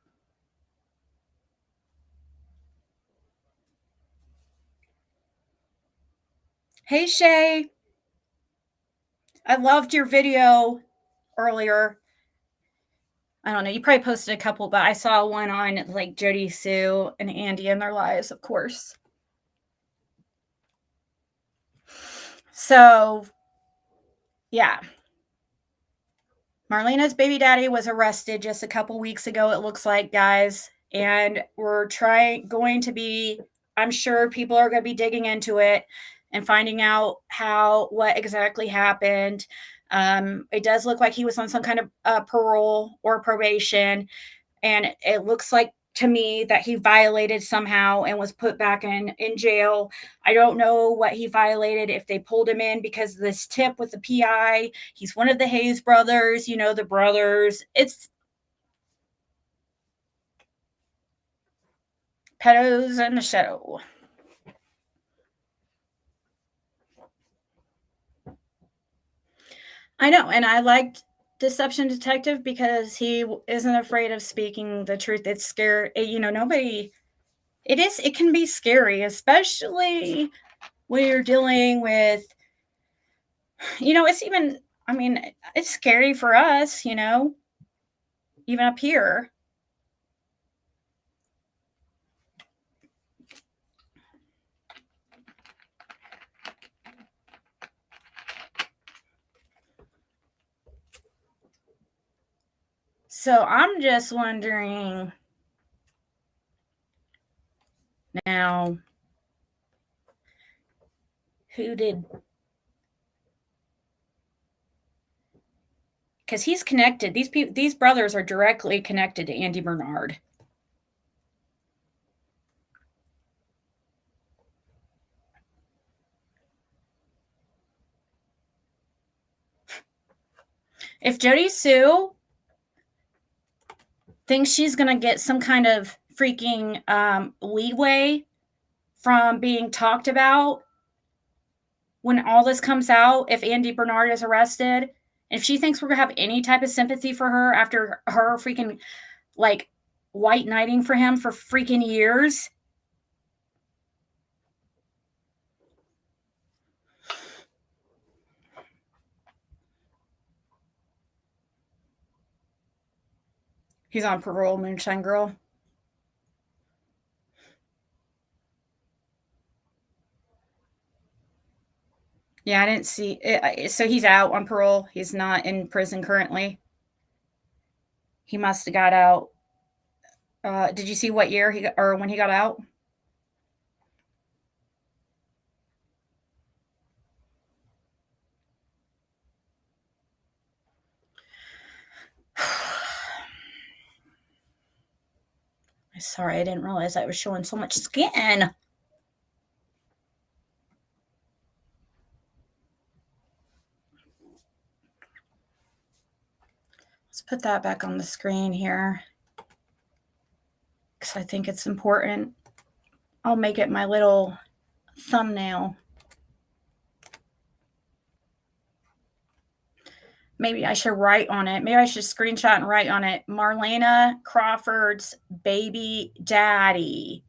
Hey, Shay. I loved your video earlier. I don't know. You probably posted a couple, but I saw one on like Jodie Sue and Andy and their lives, of course. So, yeah. Marlena's baby daddy was arrested just a couple weeks ago, it looks like, guys. And we're going to be, I'm sure people are going to be digging into it and finding out what exactly happened. It does look like he was on some kind of parole or probation. And it looks like to me that he violated somehow and was put back in jail. I don't know what he violated, if they pulled him in because of this tip with the PI. He's one of the Hayes brothers, the brothers. It's pedos in the show. I know, and I liked Deception Detective because he isn't afraid of speaking the truth. It's scary, nobody. It can be scary, especially when you're dealing with, it's even, it's scary for us, even up here. So I'm just wondering now, who did, because he's connected. These brothers are directly connected to Andy Bernard. If Jodie Sue thinks she's going to get some kind of freaking leeway from being talked about when all this comes out, if Andy Bernard is arrested, if she thinks we're going to have any type of sympathy for her after her freaking like white knighting for him for freaking years. He's on parole, Moonshine Girl. Yeah, I didn't see it. So he's out on parole. He's not in prison currently. He must have got out. Did you see what year or when he got out? Sorry, I didn't realize I was showing so much skin. Let's put that back on the screen here because I think it's important. I'll make it my little thumbnail. Maybe I should write on it. Maybe I should screenshot and write on it. Marina Crawford's baby daddy.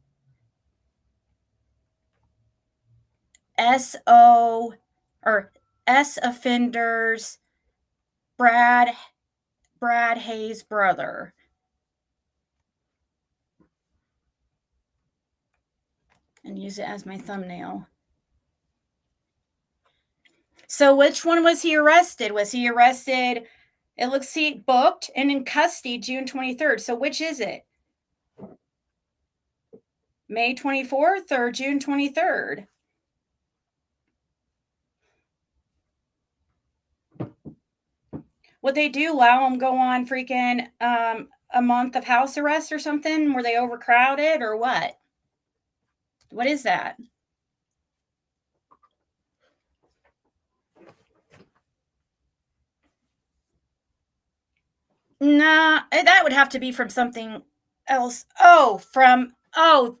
S.O. or S offenders, Brad Hayes' brother. And use it as my thumbnail. So which one was he arrested? Was he arrested? It looks booked and in custody June 23rd. So which is it? May 24th or June 23rd? What they do, allow them go on freaking a month of house arrest or something? Were they overcrowded or what? What is that? Nah, that would have to be from something else.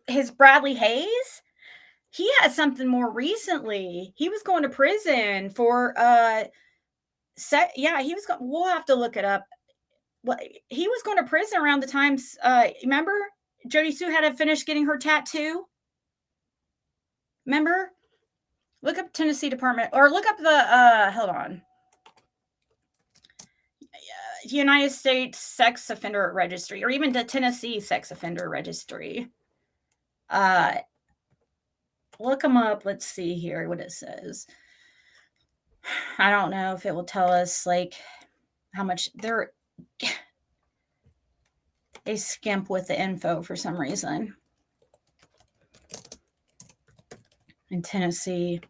His Bradley Hayes? He had something more recently. He was going to prison for yeah, we'll have to look it up. What he was going to prison around the times remember Jodie Sue had to finish getting her tattoo? Remember? Look up Tennessee Department or look up the hold on. United States Sex Offender Registry or even the Tennessee Sex Offender Registry. Look them up. Let's see here what it says. I don't know if it will tell us like how much they skimp with the info for some reason. In Tennessee.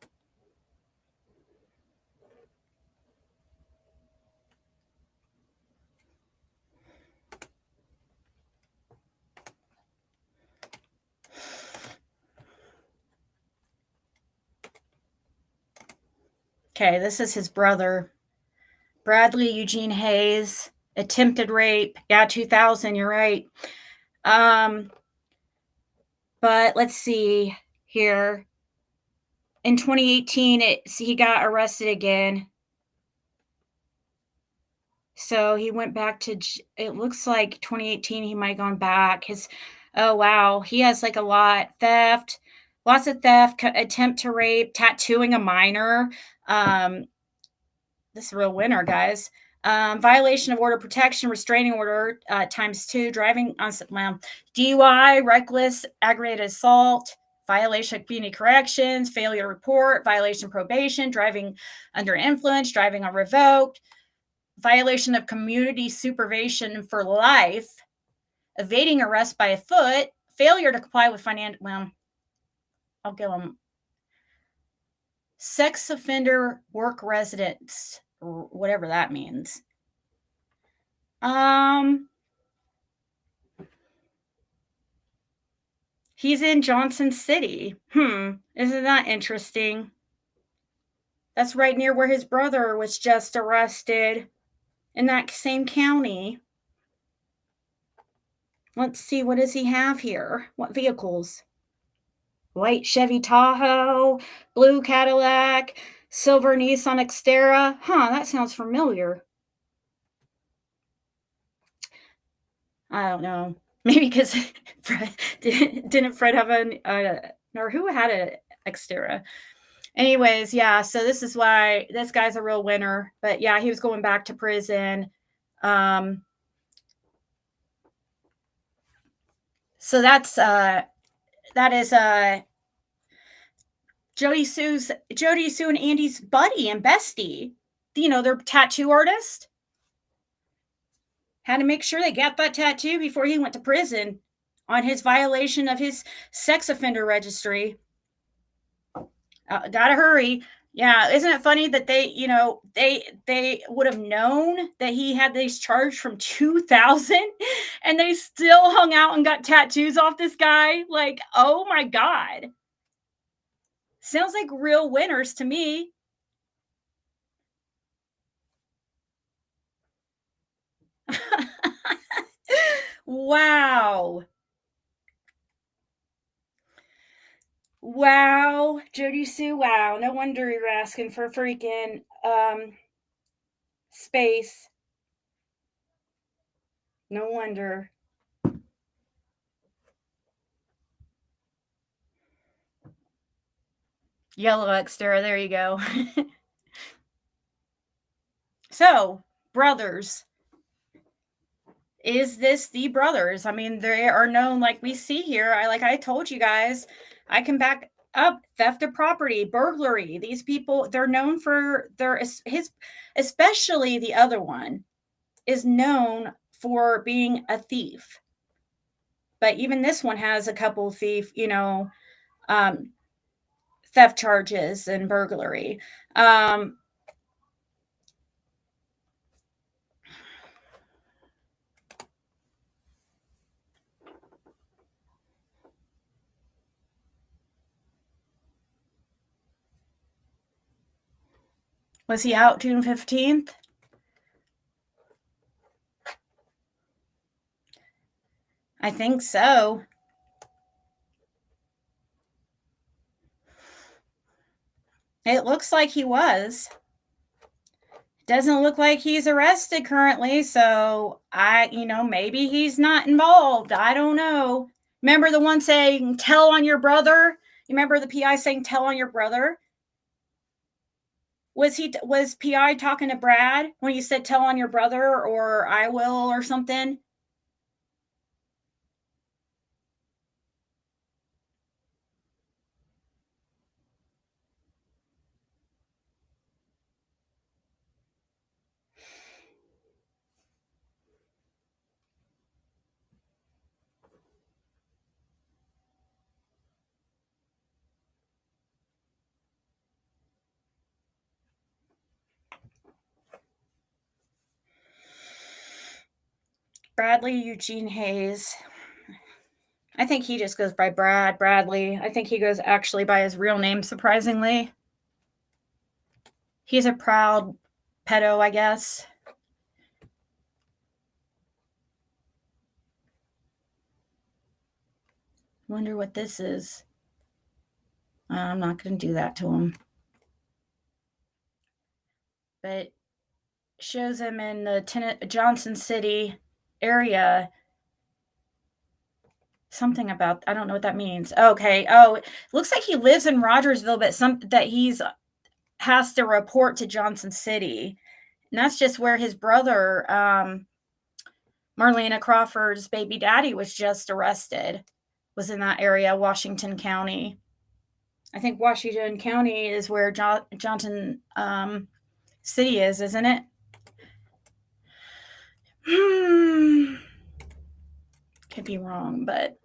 Okay, this is his brother. Bradley Eugene Hayes, attempted rape. Yeah, 2000, you're right. But let's see here. In 2018, he got arrested again. So he went back to, it looks like 2018, he might have gone back. Oh, wow. He has like a lot. Theft, lots of theft, attempt to rape, tattooing a minor. This is a real winner, guys. Violation of order protection, restraining order ×2, driving on DUI, reckless, aggravated assault, violation of community corrections, failure to report, violation of probation, driving under influence, driving on revoked, violation of community supervision for life, evading arrest by foot, failure to comply with financial. Well, I'll give them sex offender work residence, whatever that means. He's in Johnson City. Isn't that interesting? That's right near where his brother was just arrested in that same county. Let's see, what does he have here? What vehicles? White Chevy Tahoe, blue Cadillac, silver Nissan Xterra. That sounds familiar. I don't know. Maybe because didn't Fred have or who had an Xterra? Anyways, yeah, so this is why this guy's a real winner. But yeah, he was going back to prison. So that is Jodie Sue and Andy's buddy and bestie. They're tattoo artist. Had to make sure they got that tattoo before he went to prison on his violation of his sex offender registry. Gotta hurry. Yeah, isn't it funny that they would have known that he had these charged from 2000 and they still hung out and got tattoos off this guy? Like, oh my God. Sounds like real winners to me. Wow. Wow, Jodie Sue, wow. No wonder you're asking for freaking space. No wonder. Yellow Xterra, there you go. So, brothers. Is this the brothers? I mean, they are known like we see here. I told you guys, I can back up theft of property, burglary. These people, they're known for especially the other one is known for being a thief. But even this one has a couple thief, theft charges and burglary. Was he out June 15th? I think so. It looks like he was. Doesn't look like he's arrested currently, so maybe he's not involved. I don't know. Remember the one saying, tell on your brother? You remember the PI saying, tell on your brother? Was PI talking to Brad when you said, tell on your brother, or I will, or something? Bradley Eugene Hayes. I think he just goes by Bradley. I think he goes actually by his real name, surprisingly. He's a proud pedo, I guess. Wonder what this is. I'm not going to do that to him. But shows him in the Johnson City area. Something about, I don't know what that means. Okay. Oh, it looks like he lives in Rogersville, but that he's has to report to Johnson City. And that's just where his brother, Marina Crawford's baby daddy, was just arrested. Was in that area, Washington County. I think Washington County is where Johnson City is, isn't it? Could be wrong, but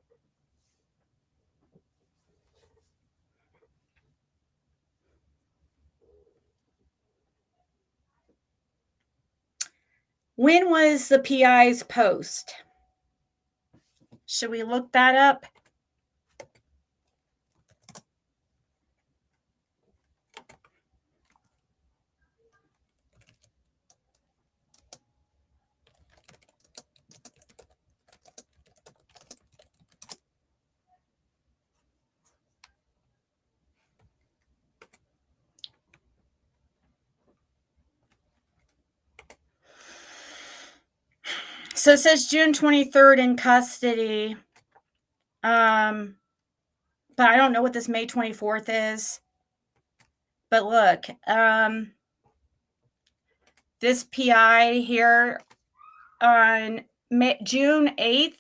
when was the PI's post? Should we look that up? So it says June 23rd in custody. But I don't know what this May 24th is. But look, this PI here on June 8th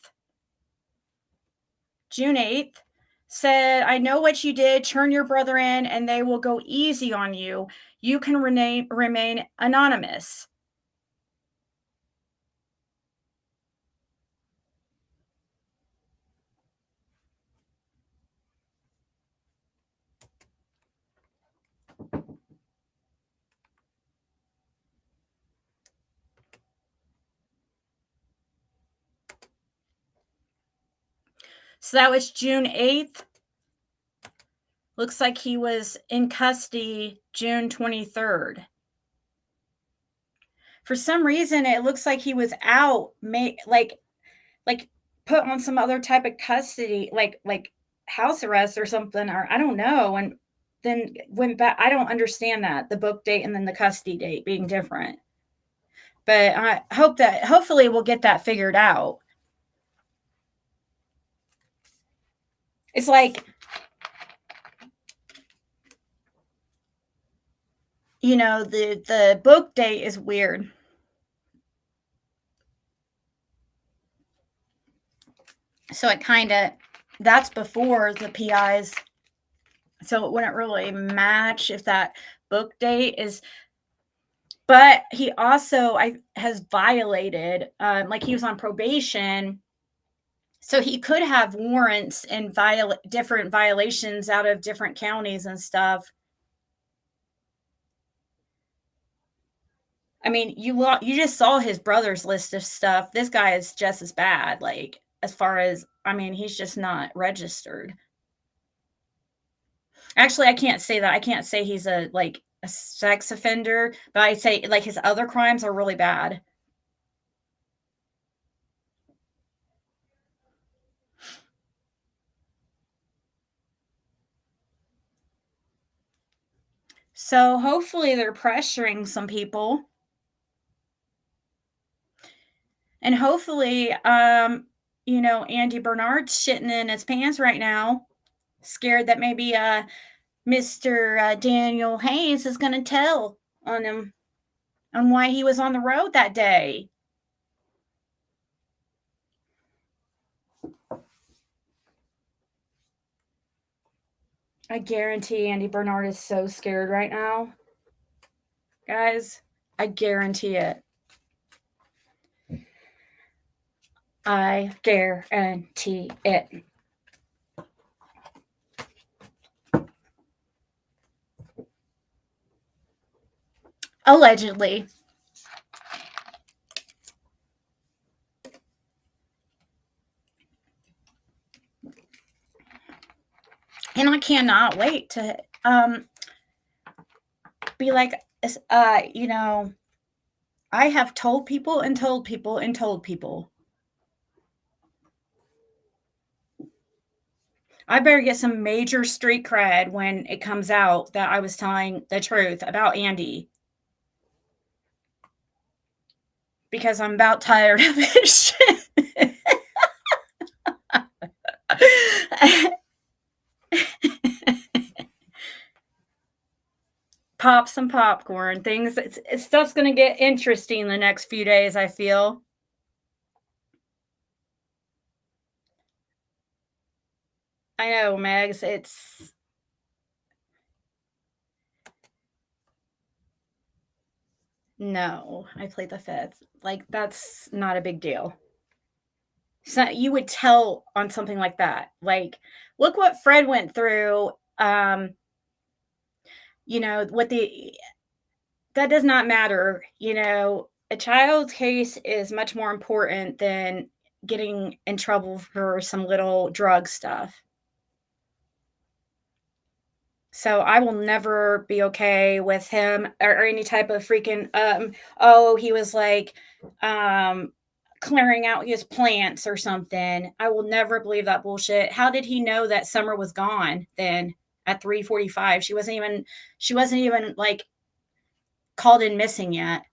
said, I know what you did. Turn your brother in and they will go easy on you. You can remain anonymous. So that was June 8th. Looks like he was in custody June 23rd. For some reason, it looks like he was out, like put on some other type of custody, like house arrest or something, or I don't know. And then went back. I don't understand that, the book date and then the custody date being different. But I hope that hopefully we'll get that figured out. It's like, the book date is weird. So it kind of, that's before the PIs. So it wouldn't really match if that book date is. But he also has violated, like he was on probation. So he could have warrants and different violations out of different counties and stuff. I mean, you just saw his brother's list of stuff. This guy is just as bad. Like, as far as, I mean, he's just not registered. Actually, I can't say that. I can't say he's a a sex offender, but I'd say, like, his other crimes are really bad. So, hopefully, they're pressuring some people, and hopefully, Andy Bernard's shitting in his pants right now, scared that maybe, Mr. Daniel Hayes is gonna tell on him on why he was on the road that day. I guarantee Andy Bernard is so scared right now. Guys, I guarantee it. I guarantee it. Allegedly. And I cannot wait to be like, I have told people and told people and told people. I better get some major street cred when it comes out that I was telling the truth about Andy. Because I'm about tired of this shit. Pop some popcorn. Stuff's going to get interesting the next few days, I feel. I know, Megs. No, I played the fifth. Like, that's not a big deal. So you would tell on something like that. Like, look what Fred went through. That does not matter. A child's case is much more important than getting in trouble for some little drug stuff. So I will never be okay with him or any type of freaking he was like clearing out his plants or something. I will never believe that bullshit. How did he know that Summer was gone then at 3:45? She wasn't even like called in missing yet.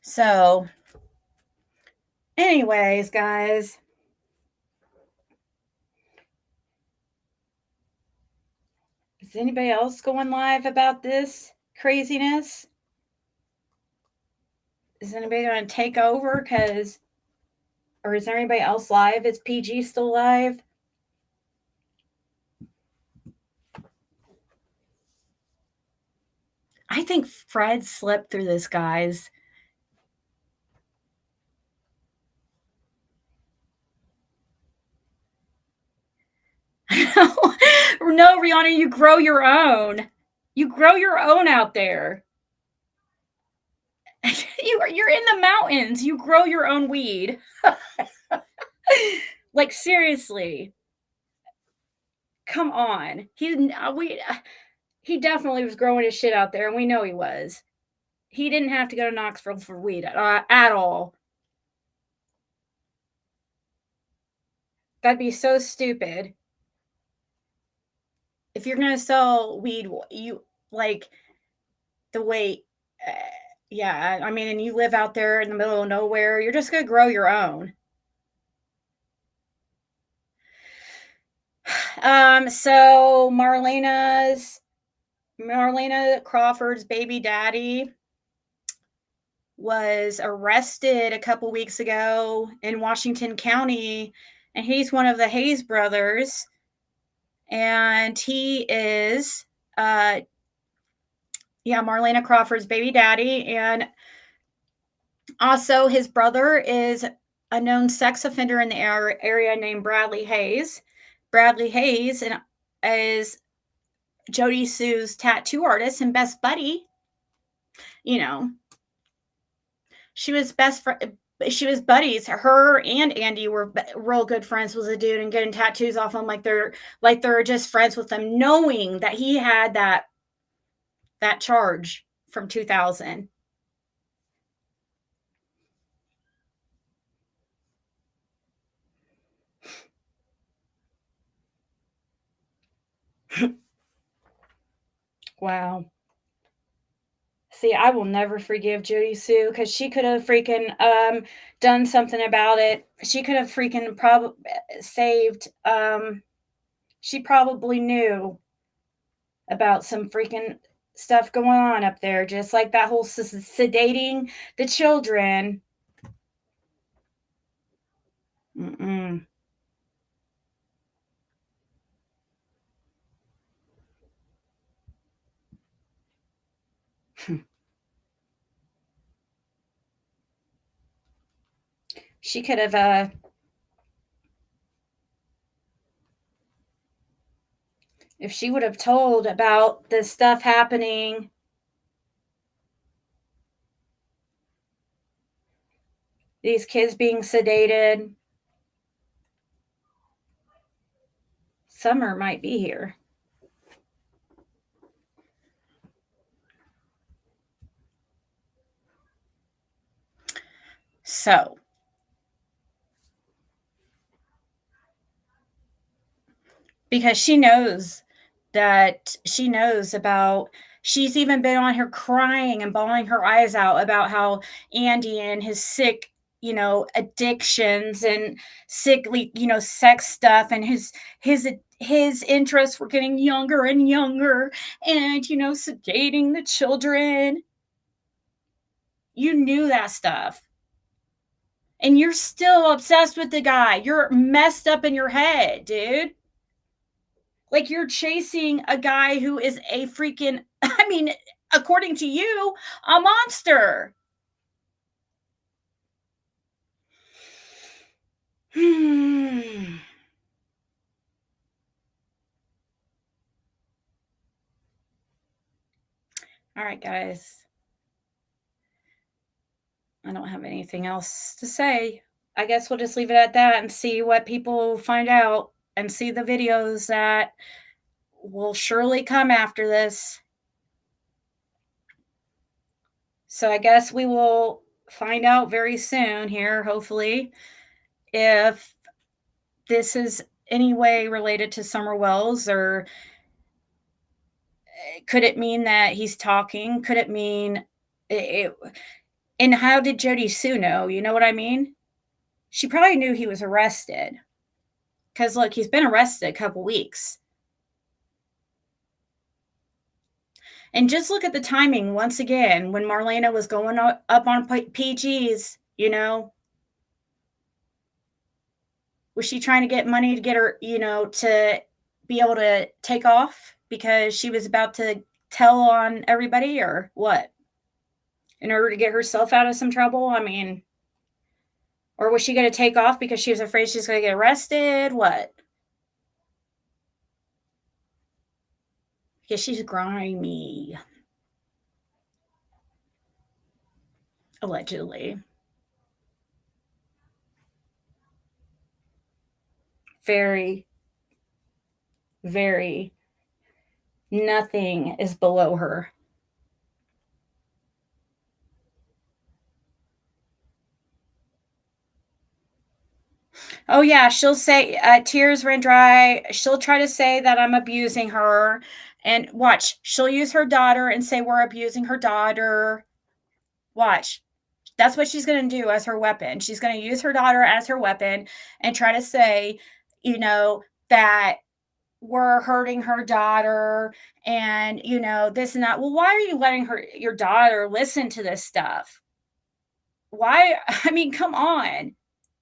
So, anyways, guys, is anybody else going live about this craziness? Is anybody going to take over? Or is there anybody else live? Is PG still live? I think Fred slept through this, guys. No, Rihanna, you grow your own. You grow your own out there. You're in the mountains. You grow your own weed. Like, seriously. Come on. He definitely was growing his shit out there, and we know he was. He didn't have to go to Knoxville for weed at all. That'd be so stupid. If you're going to sell weed, you like the way, yeah, I mean, and you live out there in the middle of nowhere, you're just going to grow your own. So Marina Crawford's baby daddy was arrested a couple weeks ago in Washington County, and he's one of the Hayes brothers, and he is Marlena Crawford's baby daddy, and also his brother is a known sex offender in the area named Bradley Hayes. Bradley Hayes is Jodie Sue's tattoo artist and best buddy, you know, she was she was buddies. Her and Andy were real good friends with the dude and getting tattoos off him like they're just friends with him, knowing that he had that charge from 2000. Wow. See, I will never forgive Jodie Sue because she could have freaking done something about it. She could have freaking probably saved. She probably knew about some freaking stuff going on up there, just like that whole sedating the children. Mm-mm. She could have, if she would have told about this stuff happening, these kids being sedated, summer might be here. So, because she knows about, she's even been on here crying and bawling her eyes out about how Andy and his sick, addictions and sickly, sex stuff, and his interests were getting younger and younger, and sedating the children. You knew that stuff, and you're still obsessed with the guy. You're messed up in your head, dude. Like, you're chasing a guy who is a freaking, I mean, according to you, a monster. All right, guys. I don't have anything else to say. I guess we'll just leave it at that and see what people find out and see the videos that will surely come after this. So I guess we will find out very soon here, hopefully, if this is any way related to Summer Wells, or could it mean that he's talking? Could it mean it, and how did Jodie Sue know? You know what I mean? She probably knew he was arrested. Because look, he's been arrested a couple weeks. And just look at the timing once again when Marlena was going up on PGs, Was she trying to get money to get her, to be able to take off because she was about to tell on everybody, or what? In order to get herself out of some trouble? I mean, or was she going to take off because she was afraid she's going to get arrested? What? Because she's grimy. Allegedly. Very, very, nothing is below her. Oh, yeah, she'll say, tears ran dry. She'll try to say that I'm abusing her. And watch, she'll use her daughter and say we're abusing her daughter. Watch. That's what she's going to do as her weapon. She's going to use her daughter as her weapon and try to say, that we're hurting her daughter and, this and that. Well, why are you letting your daughter listen to this stuff? Why? I mean, come on.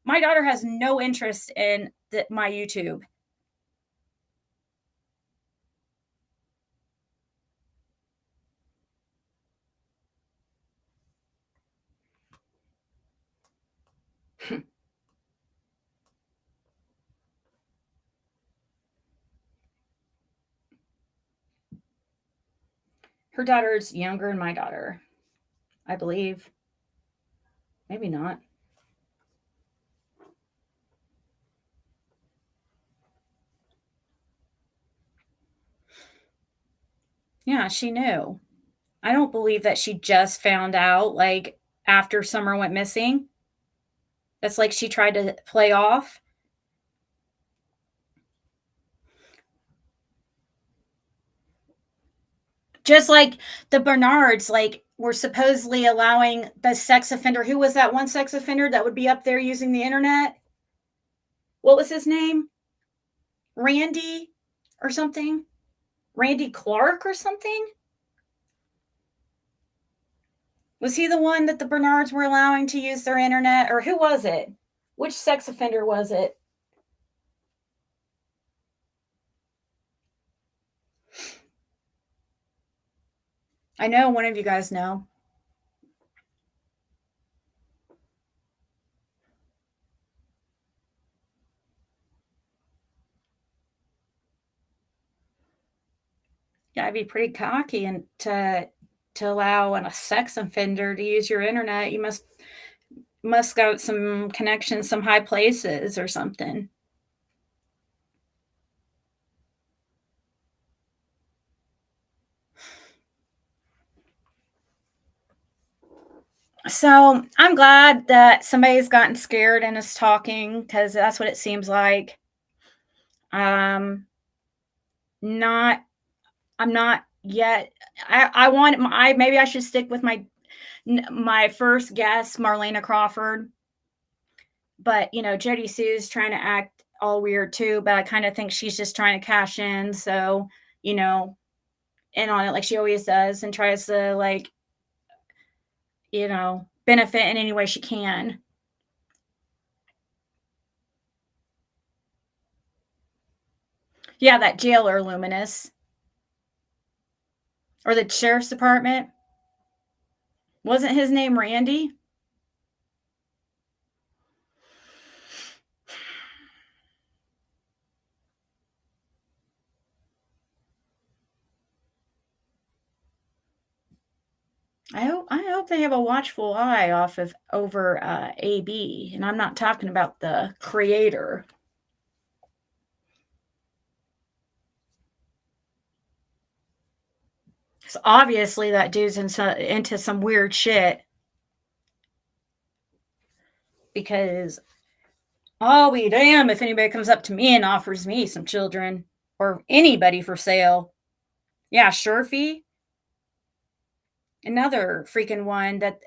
My daughter has no interest in my YouTube. Her daughter's younger than my daughter, I believe. Maybe not. Yeah, she knew. I don't believe that she just found out, like, after Summer went missing. That's like she tried to play off. Just like the Bernards, like, were supposedly allowing the sex offender. Who was that one sex offender that would be up there using the internet? What was his name? Randy or something? Randy Clark or something? Was he the one that the Bernards were allowing to use their internet? Or who was it? Which sex offender was it? I know one of you guys know. You gotta be pretty cocky and to allow a sex offender to use your internet. You must got some connections, some high places or something. So I'm glad that somebody's gotten scared and is talking because that's what it seems like. Um, not, I'm not yet. I want I maybe I should stick with my first guess, Marlena Crawford. But Jodie Sue's trying to act all weird too. But I kind of think she's just trying to cash in. So you know, in on it like she always does, and tries to like benefit in any way she can. Yeah, that jailer Luminous or the sheriff's department. Wasn't his name Randy? I hope they have a watchful eye off of over AB, and I'm not talking about the creator. Because obviously that dude's into some weird shit. Because I'll be damn if anybody comes up to me and offers me some children or anybody for sale. Yeah, Sherfy, another freaking one that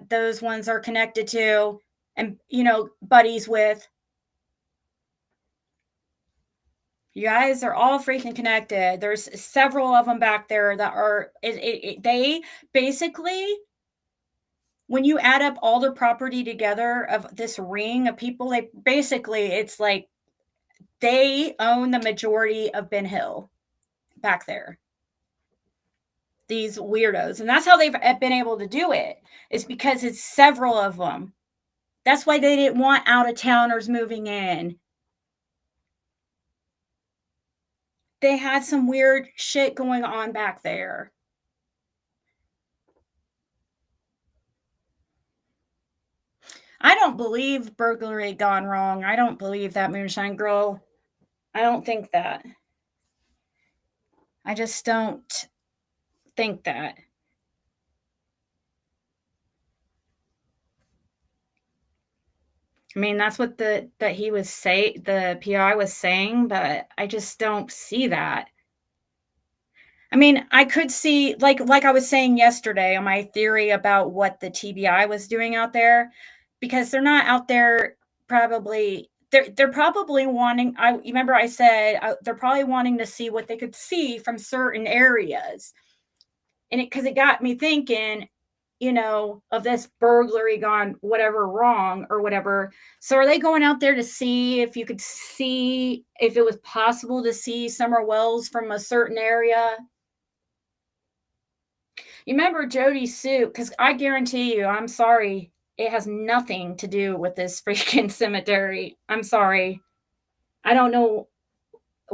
those ones are connected to and buddies with. You guys are all freaking connected. There's several of them back there that are they basically, when you add up all the property together of this ring of people, they basically, it's like they own the majority of Ben Hill back there. These weirdos. And that's how they've been able to do it, is because it's several of them. That's why they didn't want out of towners moving in. They had some weird shit going on back there. I don't believe burglary gone wrong. I don't believe that Moonshine Girl. I don't think that. I just don't think that. I mean, that's what the PI was saying, but I just don't see that. I mean, I could see, like I was saying yesterday on my theory about what the TBI was doing out there, because they're not out there probably they're probably wanting. I remember I said they're probably wanting to see what they could see from certain areas, and because it got me thinking, of this burglary gone whatever wrong or whatever. So are they going out there to see if you could see if it was possible to see Summer Wells from a certain area? You remember Jodie Sue? Because I guarantee you, I'm sorry, it has nothing to do with this freaking cemetery. I'm sorry. I don't know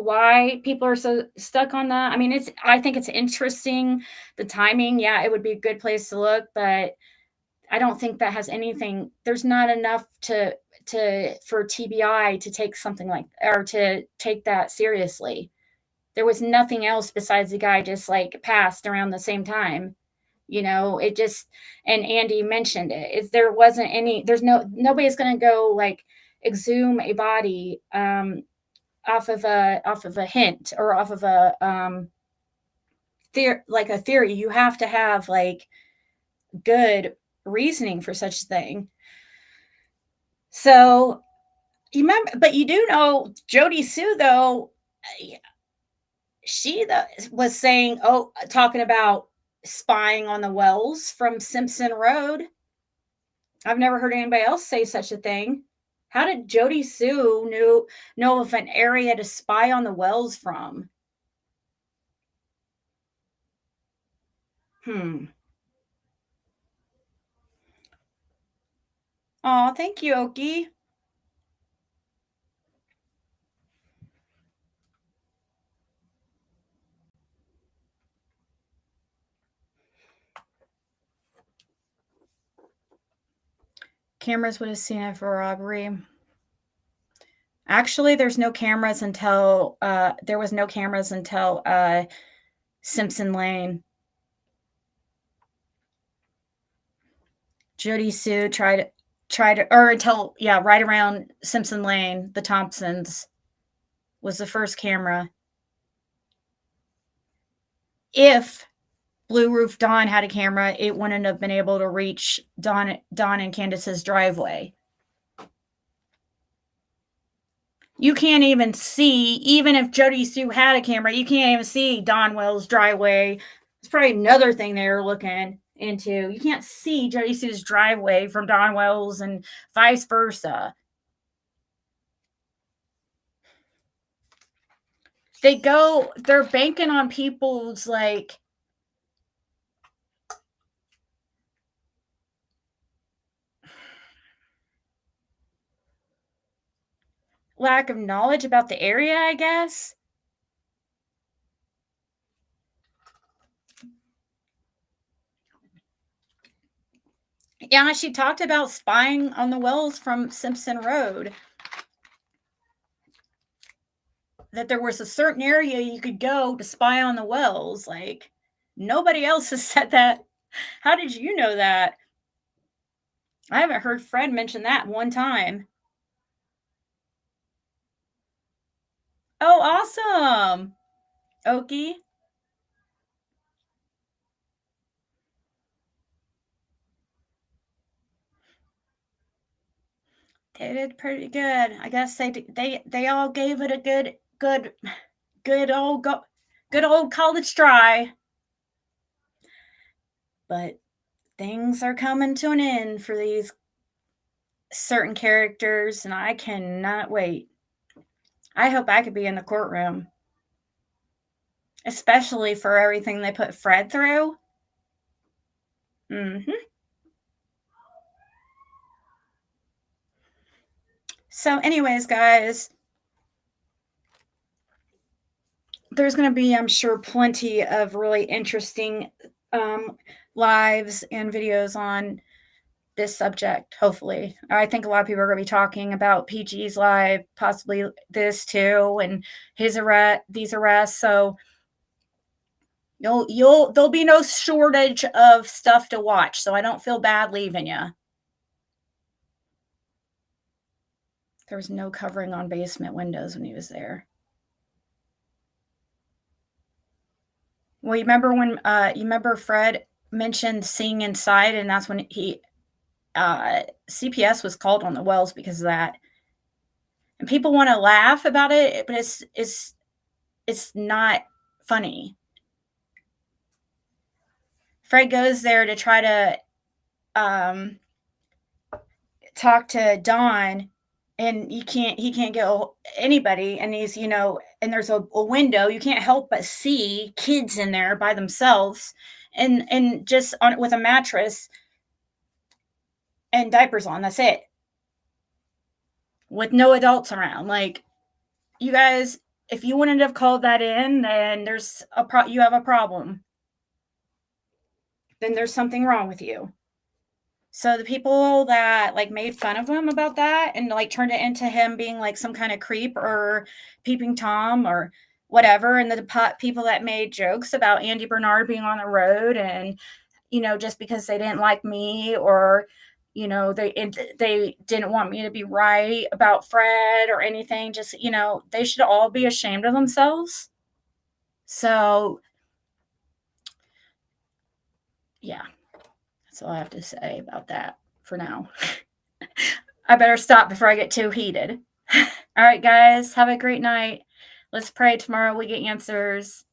why people are so stuck on that. I mean, I think it's interesting. The timing, yeah, it would be a good place to look, but I don't think that has anything. There's not enough for TBI to take something like, or to take that seriously. There was nothing else besides the guy just like passed around the same time. It just, and Andy mentioned it. Is there wasn't any, there's nobody's going to go like exhume a body off of a hint, or off of a like a theory. You have to have like good reasoning for such a thing. So you remember, but you do know Jodie Sue though. She was saying, talking about spying on the wells from Simpson Road. I've never heard anybody else say such a thing. How did Jodie Sue know of an area to spy on the wells from? Oh, thank you, Okie. Cameras would have seen it for robbery. Actually, there was no cameras until Simpson Lane. Jodie Sue tried or until, right around Simpson Lane, the Thompsons was the first camera. If Blue Roof Dawn had a camera, it wouldn't have been able to reach Dawn and Candace's driveway. You can't even see, even if Jodie Sue had a camera, you can't even see Don Wells' driveway. It's probably another thing they're looking into. You can't see Jodie Sue's driveway from Don Wells and vice versa. They're banking on people's like lack of knowledge about the area, I guess. Yeah, she talked about spying on the wells from Simpson Road. That there was a certain area you could go to spy on the wells. Like, nobody else has said that. How did you know that? I haven't heard Fred mention that one time. Oh, awesome. Okie. They did pretty good. I guess they all gave it a good old college try. But things are coming to an end for these certain characters, and I cannot wait. I hope I could be in the courtroom, especially for everything they put Fred through. So, anyways, guys, there's going to be, I'm sure, plenty of really interesting lives and videos on this subject, hopefully. I think a lot of people are going to be talking about PG's live, possibly this too, and these arrests. So there'll be no shortage of stuff to watch. So I don't feel bad leaving you. There was no covering on basement windows when he was there. Well, you remember Fred mentioned seeing inside, and that's when CPS was called on the wells because of that. And people want to laugh about it, but it's not funny. Fred goes there to try to talk to Dawn, and he can't get anybody, and he's and there's a window, you can't help but see kids in there by themselves, and just on with a mattress and diapers on. That's it, with no adults around. Like, you guys, If you wouldn't have called that in, then you have a problem. Then there's something wrong with you. So the people that like made fun of him about that and like turned it into him being like some kind of creep or peeping Tom or whatever, and the people that made jokes about Andy Bernard being on the road and just because they didn't like me or they didn't want me to be right about Fred or anything, just they should all be ashamed of themselves. So yeah, that's all I have to say about that for now. I better stop before I get too heated. All right, guys, have a great night. Let's pray tomorrow we get answers.